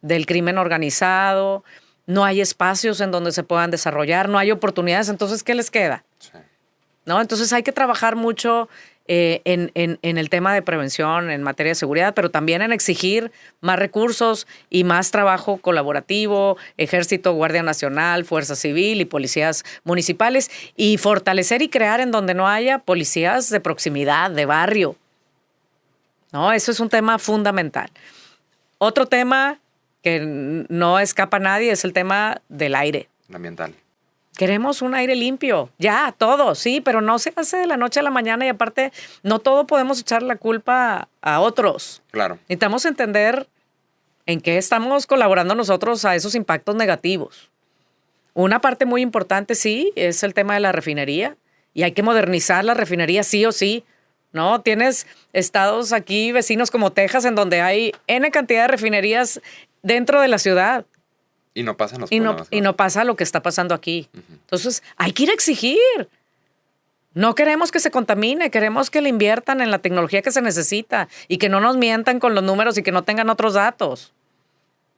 del crimen organizado, no hay espacios en donde se puedan desarrollar, no hay oportunidades, entonces, ¿qué les queda? Sí. ¿No? Entonces hay que trabajar mucho en el tema de prevención en materia de seguridad, pero también en exigir más recursos y más trabajo colaborativo, Ejército, Guardia Nacional, Fuerza Civil y policías municipales, y fortalecer y crear en donde no haya policías de proximidad, de barrio. ¿No? Eso es un tema fundamental. Otro tema que no escapa a nadie es el tema del aire. El ambiental. Queremos un aire limpio, ya, todo, sí, pero no se hace de la noche a la mañana, y aparte no todo podemos echar la culpa a otros. Claro. Necesitamos entender en qué estamos colaborando nosotros a esos impactos negativos. Una parte muy importante, sí, es el tema de la refinería, y hay que modernizar la refinería sí o sí, ¿no? Tienes estados aquí, vecinos como Texas, en donde hay N cantidad de refinerías dentro de la ciudad. Y no pasan los problemas. Y no pasa lo que está pasando aquí. Uh-huh. Entonces, hay que ir a exigir. No queremos que se contamine, queremos que le inviertan en la tecnología que se necesita y que no nos mientan con los números y que no tengan otros datos.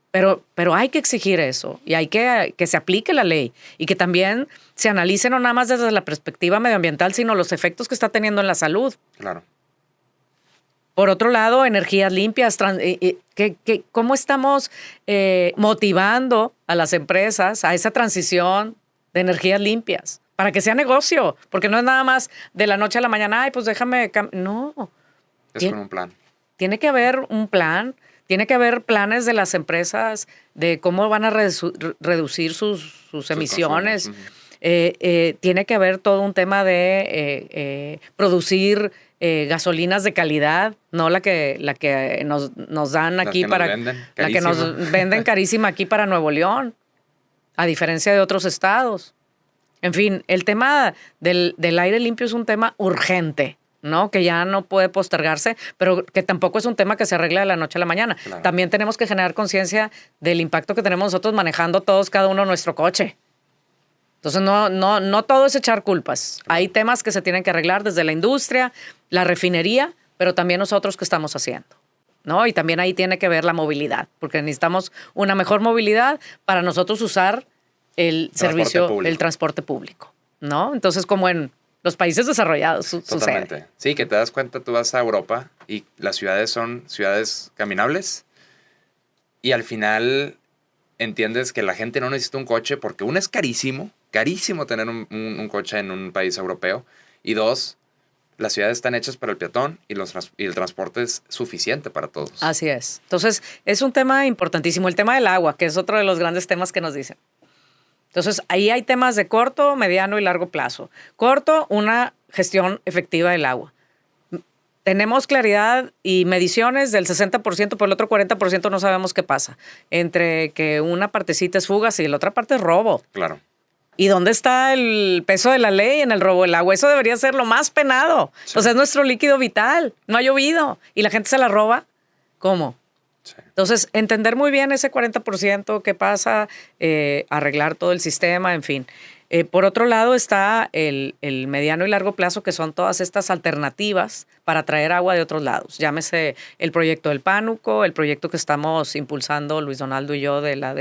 Pero hay que exigir eso, y hay que se aplique la ley y que también se analice no nada más desde la perspectiva medioambiental, sino los efectos que está teniendo en la salud. Claro. Por otro lado, energías limpias. ¿Cómo estamos motivando a las empresas a esa transición de energías limpias? Para que sea negocio, porque no es nada más de la noche a la mañana, ay, pues déjame... No. Es con un plan. Tiene que haber un plan, tiene que haber planes de las empresas de cómo van a reducir sus emisiones. Tiene que haber todo un tema de producir... gasolinas de calidad, no la que nos dan aquí la que nos venden carísima aquí para Nuevo León, a diferencia de otros estados. En fin, el tema del aire limpio es un tema urgente, ¿no? Que ya no puede postergarse, pero que tampoco es un tema que se arregla de la noche a la mañana. Claro. También tenemos que generar conciencia del impacto que tenemos nosotros manejando todos, cada uno nuestro coche. Entonces, no todo es echar culpas. Hay temas que se tienen que arreglar desde la industria, la refinería, pero también nosotros que estamos haciendo, ¿no? Y también ahí tiene que ver la movilidad, porque necesitamos una mejor movilidad para nosotros usar el servicio, público. el transporte público, ¿no? Entonces, como en los países desarrollados Totalmente. sucede. Sí, que te das cuenta, tú vas a Europa y las ciudades son ciudades caminables y al final entiendes que la gente no necesita un coche porque uno es carísimo tener un coche en un país europeo y dos, las ciudades están hechas para el peatón y el transporte es suficiente para todos. Así es. Entonces, es un tema importantísimo. El tema del agua, que es otro de los grandes temas que nos dicen. Entonces, ahí hay temas de corto, mediano y largo plazo. Corto, una gestión efectiva del agua. Tenemos claridad y mediciones del 60%, por el otro 40% no sabemos qué pasa. Entre que una partecita es fugas y la otra parte es robo. Claro. ¿Y dónde está el peso de la ley en el robo del agua? Eso debería ser lo más penado. Sí. O sea, es nuestro líquido vital. No ha llovido y la gente se la roba. ¿Cómo? Sí. Entonces, entender muy bien ese 40%, qué pasa, arreglar todo el sistema, en fin. Por otro lado está el mediano y largo plazo, que son todas estas alternativas para traer agua de otros lados. Llámese el proyecto del Pánuco, el proyecto que estamos impulsando Luis Donaldo y yo de la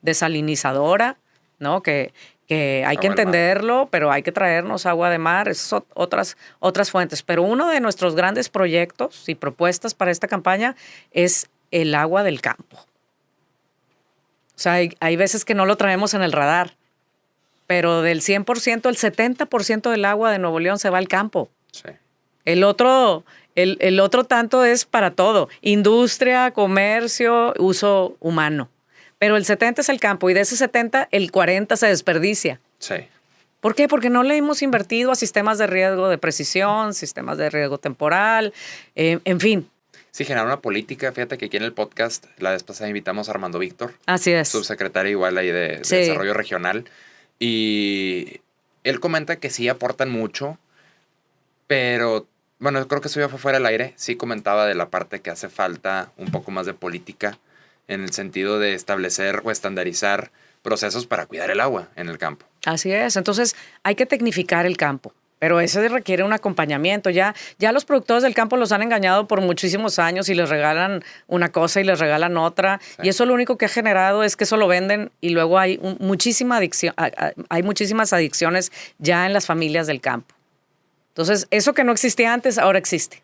desalinizadora, ¿no? Que hay que entenderlo, pero hay que traernos agua de mar, esas son otras fuentes. Pero uno de nuestros grandes proyectos y propuestas para esta campaña es el agua del campo. O sea, hay veces que no lo traemos en el radar, pero del 100%, el 70% del agua de Nuevo León se va al campo. Sí. El otro tanto es para todo, industria, comercio, uso humano. Pero el 70 es el campo y de ese 70, el 40 se desperdicia. Sí. ¿Por qué? Porque no le hemos invertido a sistemas de riego de precisión, sistemas de riego temporal, en fin. Sí, generar una política. Fíjate que aquí en el podcast, la vez pasada invitamos a Armando Víctor. Así es. Subsecretario igual ahí de Sí. Desarrollo Regional. Y él comenta que sí aportan mucho, pero, bueno, creo que eso ya fue fuera del aire. Sí comentaba de la parte que hace falta un poco más de política en el sentido de establecer o estandarizar procesos para cuidar el agua en el campo. Así es. Entonces, hay que tecnificar el campo. Pero eso requiere un acompañamiento. Ya los productores del campo los han engañado por muchísimos años y les regalan una cosa y les regalan otra. Sí. Y eso lo único que ha generado es que eso lo venden y luego hay muchísimas adicciones ya en las familias del campo. Entonces, eso que no existía antes, ahora existe.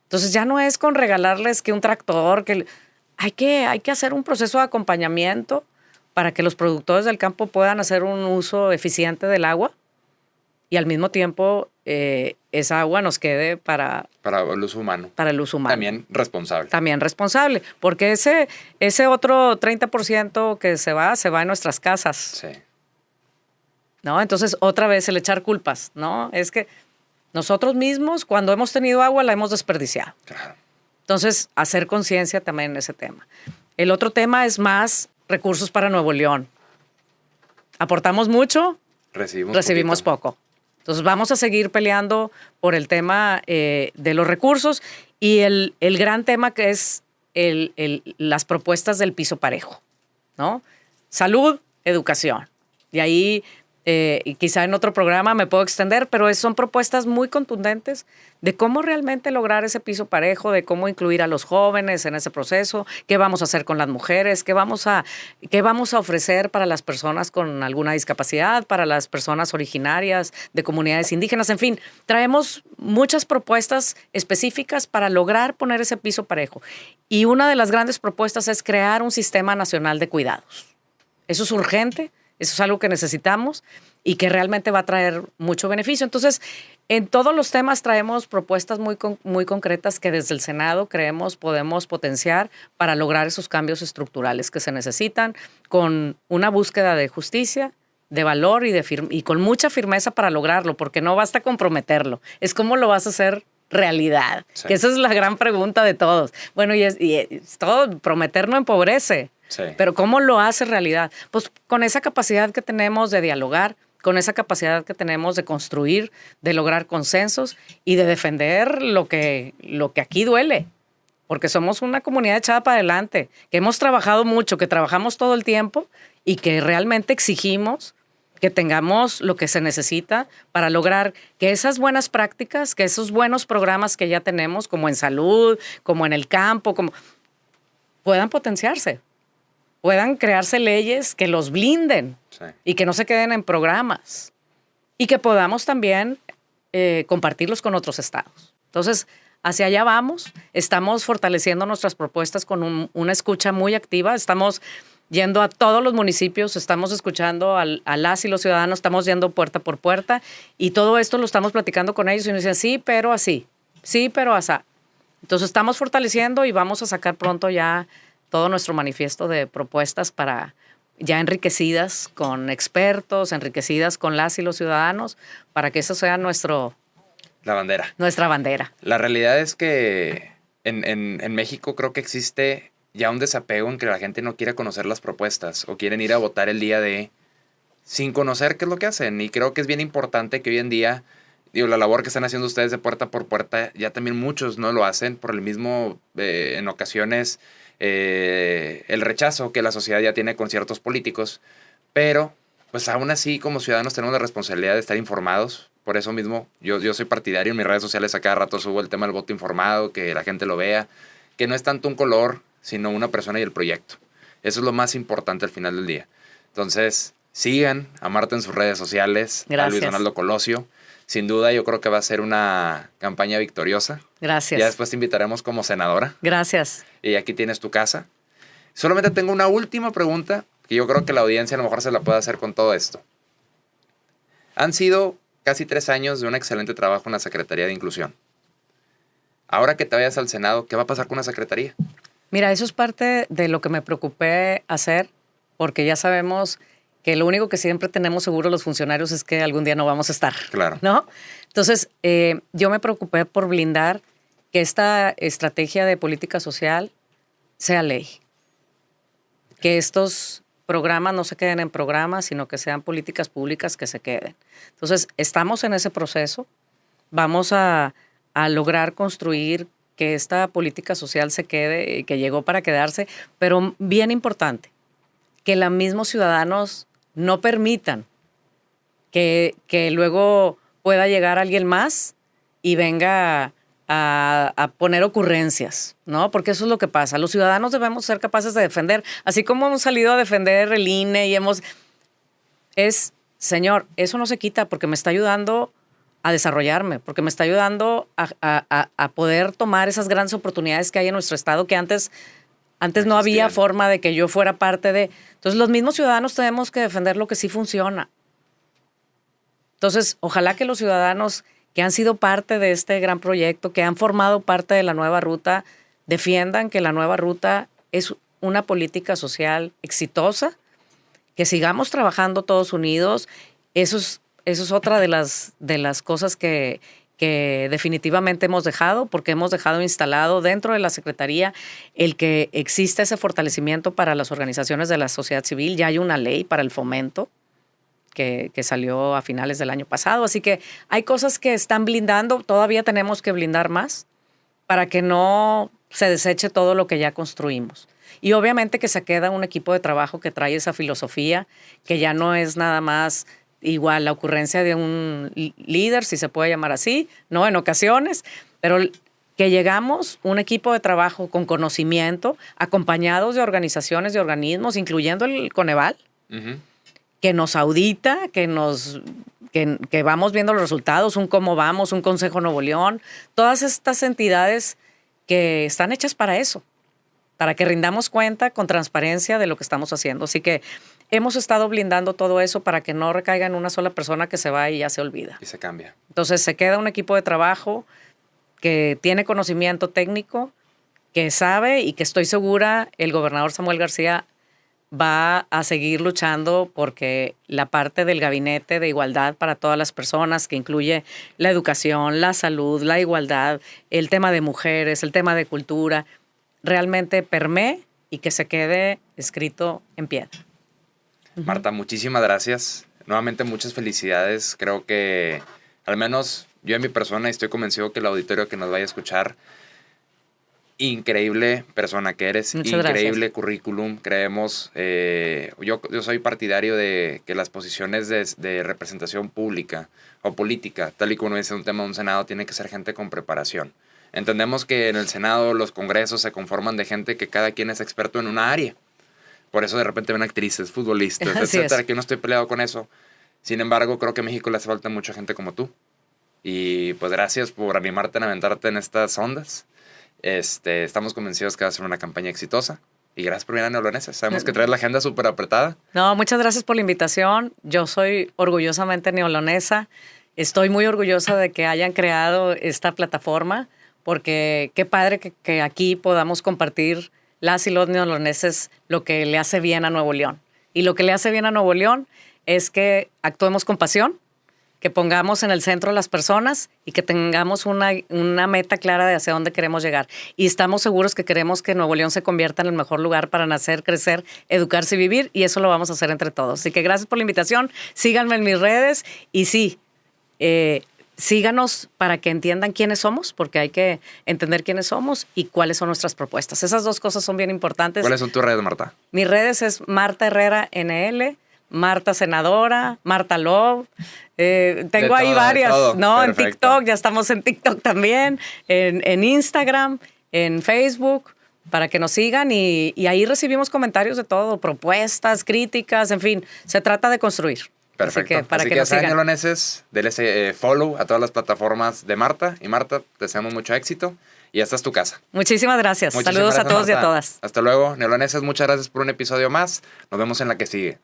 Entonces, ya no es con regalarles que un tractor, que hay que hacer un proceso de acompañamiento para que los productores del campo puedan hacer un uso eficiente del agua. Y al mismo tiempo, esa agua nos quede para el uso humano. Para el uso humano. También responsable. También responsable. Porque ese otro 30% que se va en nuestras casas. Sí. ¿No? Entonces, otra vez el echar culpas, ¿no? Es que nosotros mismos, cuando hemos tenido agua, la hemos desperdiciado. Claro. Entonces, hacer conciencia también en ese tema. El otro tema es más recursos para Nuevo León. ¿Aportamos mucho? Recibimos poco. Entonces, vamos a seguir peleando por el tema de los recursos y el gran tema que es las propuestas del piso parejo, ¿no? Salud, educación. Y ahí, quizá en otro programa me puedo extender, pero son propuestas muy contundentes de cómo realmente lograr ese piso parejo, de cómo incluir a los jóvenes en ese proceso, qué vamos a hacer con las mujeres, qué vamos a ofrecer para las personas con alguna discapacidad, para las personas originarias de comunidades indígenas. En fin, traemos muchas propuestas específicas para lograr poner ese piso parejo. Y una de las grandes propuestas es crear un sistema nacional de cuidados. Eso es urgente. Eso es algo que necesitamos y que realmente va a traer mucho beneficio. Entonces, en todos los temas traemos propuestas muy concretas que desde el Senado creemos podemos potenciar para lograr esos cambios estructurales que se necesitan con una búsqueda de justicia, de valor y con mucha firmeza para lograrlo, porque no basta con prometerlo. Es cómo lo vas a hacer realidad. Sí. Que esa es la gran pregunta de todos. Bueno, y es todo, prometer no empobrece. Sí. Pero ¿cómo lo hace realidad? Pues con esa capacidad que tenemos de dialogar, con esa capacidad que tenemos de construir, de lograr consensos y de defender lo que aquí duele. Porque somos una comunidad echada para adelante, que hemos trabajado mucho, que trabajamos todo el tiempo y que realmente exigimos que tengamos lo que se necesita para lograr que esas buenas prácticas, que esos buenos programas que ya tenemos, como en salud, como en el campo, puedan potenciarse, puedan crearse leyes que los blinden y que no se queden en programas y que podamos también compartirlos con otros estados. Entonces, hacia allá vamos, estamos fortaleciendo nuestras propuestas con una escucha muy activa, estamos yendo a todos los municipios, estamos escuchando a las y los ciudadanos, estamos yendo puerta por puerta y todo esto lo estamos platicando con ellos y nos dicen, sí, pero así, sí, pero asá. Entonces estamos fortaleciendo y vamos a sacar pronto ya todo nuestro manifiesto de propuestas para ya enriquecidas con expertos, enriquecidas con las y los ciudadanos, para que eso sea nuestra bandera. La realidad es que en México creo que existe ya un desapego en que la gente no quiere conocer las propuestas o quieren ir a votar el día sin conocer qué es lo que hacen. Y creo que es bien importante que hoy en día, la labor que están haciendo ustedes de puerta por puerta, ya también muchos no lo hacen por el mismo, en ocasiones, el rechazo que la sociedad ya tiene con ciertos políticos. Pero, pues aún así, como ciudadanos tenemos la responsabilidad de estar informados. Por eso mismo, yo soy partidario en mis redes sociales, a cada rato subo el tema del voto informado, que la gente lo vea, que no es tanto un color, sino una persona y el proyecto. Eso es lo más importante al final del día. Entonces, sigan a Marta en sus redes sociales, Gracias. a Luis Donaldo Colosio. Sin duda, yo creo que va a ser una campaña victoriosa. Gracias. Ya después te invitaremos como senadora. Gracias. Y aquí tienes tu casa. Solamente tengo una última pregunta que yo creo que la audiencia a lo mejor se la puede hacer con todo esto. Han sido casi 3 años de un excelente trabajo en la Secretaría de Inclusión. Ahora que te vayas al Senado, ¿qué va a pasar con la Secretaría? Mira, eso es parte de lo que me preocupé hacer, porque ya sabemos que lo único que siempre tenemos seguro los funcionarios es que algún día no vamos a estar. Claro. ¿No? Entonces, yo me preocupé por blindar que esta estrategia de política social sea ley. Que estos programas no se queden en programas, sino que sean políticas públicas que se queden. Entonces, estamos en ese proceso. Vamos a lograr construir que esta política social se quede, que llegó para quedarse, pero bien importante, que los mismos ciudadanos no permitan que luego pueda llegar alguien más y venga a poner ocurrencias, ¿no? Porque eso es lo que pasa. Los ciudadanos debemos ser capaces de defender, así como hemos salido a defender el INE y señor, eso no se quita porque me está ayudando a desarrollarme, porque me está ayudando a poder tomar esas grandes oportunidades que hay en nuestro estado que antes no había forma de que yo fuera parte de. Entonces, los mismos ciudadanos tenemos que defender lo que sí funciona. Entonces, ojalá que los ciudadanos que han sido parte de este gran proyecto, que han formado parte de la nueva ruta, defiendan que la nueva ruta es una política social exitosa, que sigamos trabajando todos unidos. Eso es otra de las cosas que definitivamente hemos dejado, porque hemos dejado instalado dentro de la Secretaría el que existe ese fortalecimiento para las organizaciones de la sociedad civil. Ya hay una ley para el fomento que salió a finales del año pasado. Así que hay cosas que están blindando, todavía tenemos que blindar más para que no se deseche todo lo que ya construimos. Y obviamente que se queda un equipo de trabajo que trae esa filosofía, que ya no es nada más igual la ocurrencia de un líder, si se puede llamar así, ¿no? En ocasiones, pero que llegamos un equipo de trabajo con conocimiento, acompañados de organizaciones y organismos, incluyendo el Coneval, que nos audita, que vamos viendo los resultados, un Cómo Vamos, un Consejo Nuevo León, todas estas entidades que están hechas para eso, para que rindamos cuenta con transparencia de lo que estamos haciendo. Así que hemos estado blindando todo eso para que no recaiga en una sola persona que se va y ya se olvida. Y se cambia. Entonces se queda un equipo de trabajo que tiene conocimiento técnico, que sabe y que estoy segura el gobernador Samuel García va a seguir luchando porque la parte del gabinete de igualdad para todas las personas, que incluye la educación, la salud, la igualdad, el tema de mujeres, el tema de cultura, realmente permee y que se quede escrito en piedra. Marta, muchísimas gracias. nuevamente muchas felicidades. Creo que al menos yo en mi persona, y estoy convencido que el auditorio que nos vaya a escuchar, increíble persona que eres, Muchas increíble gracias. currículum. Creemos, yo soy partidario de que las posiciones de representación pública o política, tal y como es un tema de un Senado, tiene que ser gente con preparación. Entendemos que en el Senado los congresos se conforman de gente que cada quien es experto en una área. Por eso de repente ven actrices, futbolistas, Así etcétera, es. que yo no estoy peleado con eso. Sin embargo, creo que a México le hace falta mucha gente como tú. Y pues gracias por animarte a aventarte en estas ondas. Estamos convencidos que va a ser una campaña exitosa. Y gracias por venir a Neoloneses. Sabemos que traes la agenda súper apretada. No, muchas gracias por la invitación. Yo soy orgullosamente neolonesa. Estoy muy orgullosa de que hayan creado esta plataforma, porque qué padre que aquí podamos compartir las y los neoloneses lo que le hace bien a Nuevo León. Y lo que le hace bien a Nuevo León es que actuemos con pasión, que pongamos en el centro a las personas y que tengamos una meta clara de hacia dónde queremos llegar. Y estamos seguros que queremos que Nuevo León se convierta en el mejor lugar para nacer, crecer, educarse y vivir, y eso lo vamos a hacer entre todos. Así que gracias por la invitación, síganme en mis redes y sí, síganos para que entiendan quiénes somos, porque hay que entender quiénes somos y cuáles son nuestras propuestas. Esas dos cosas son bien importantes. ¿Cuáles son tus redes, Marta? Mis redes es Marta Herrera NL, Marta Senadora, Marta Love. Tengo ahí varias, ¿no? Perfecto. En TikTok, ya estamos en TikTok también, en Instagram, en Facebook, para que nos sigan y ahí recibimos comentarios de todo, propuestas, críticas, en fin, se trata de construir. Perfecto. Así que para Así que ya nos saben, sigan. neoloneses, denle ese follow a todas las plataformas de Marta. Y Marta, te deseamos mucho éxito. Y esta es tu casa. Muchísimas gracias. Muchísimas Saludos gracias, a todos y a Marta. todas. Hasta luego, neoloneses. Muchas gracias por un episodio más. Nos vemos en la que sigue.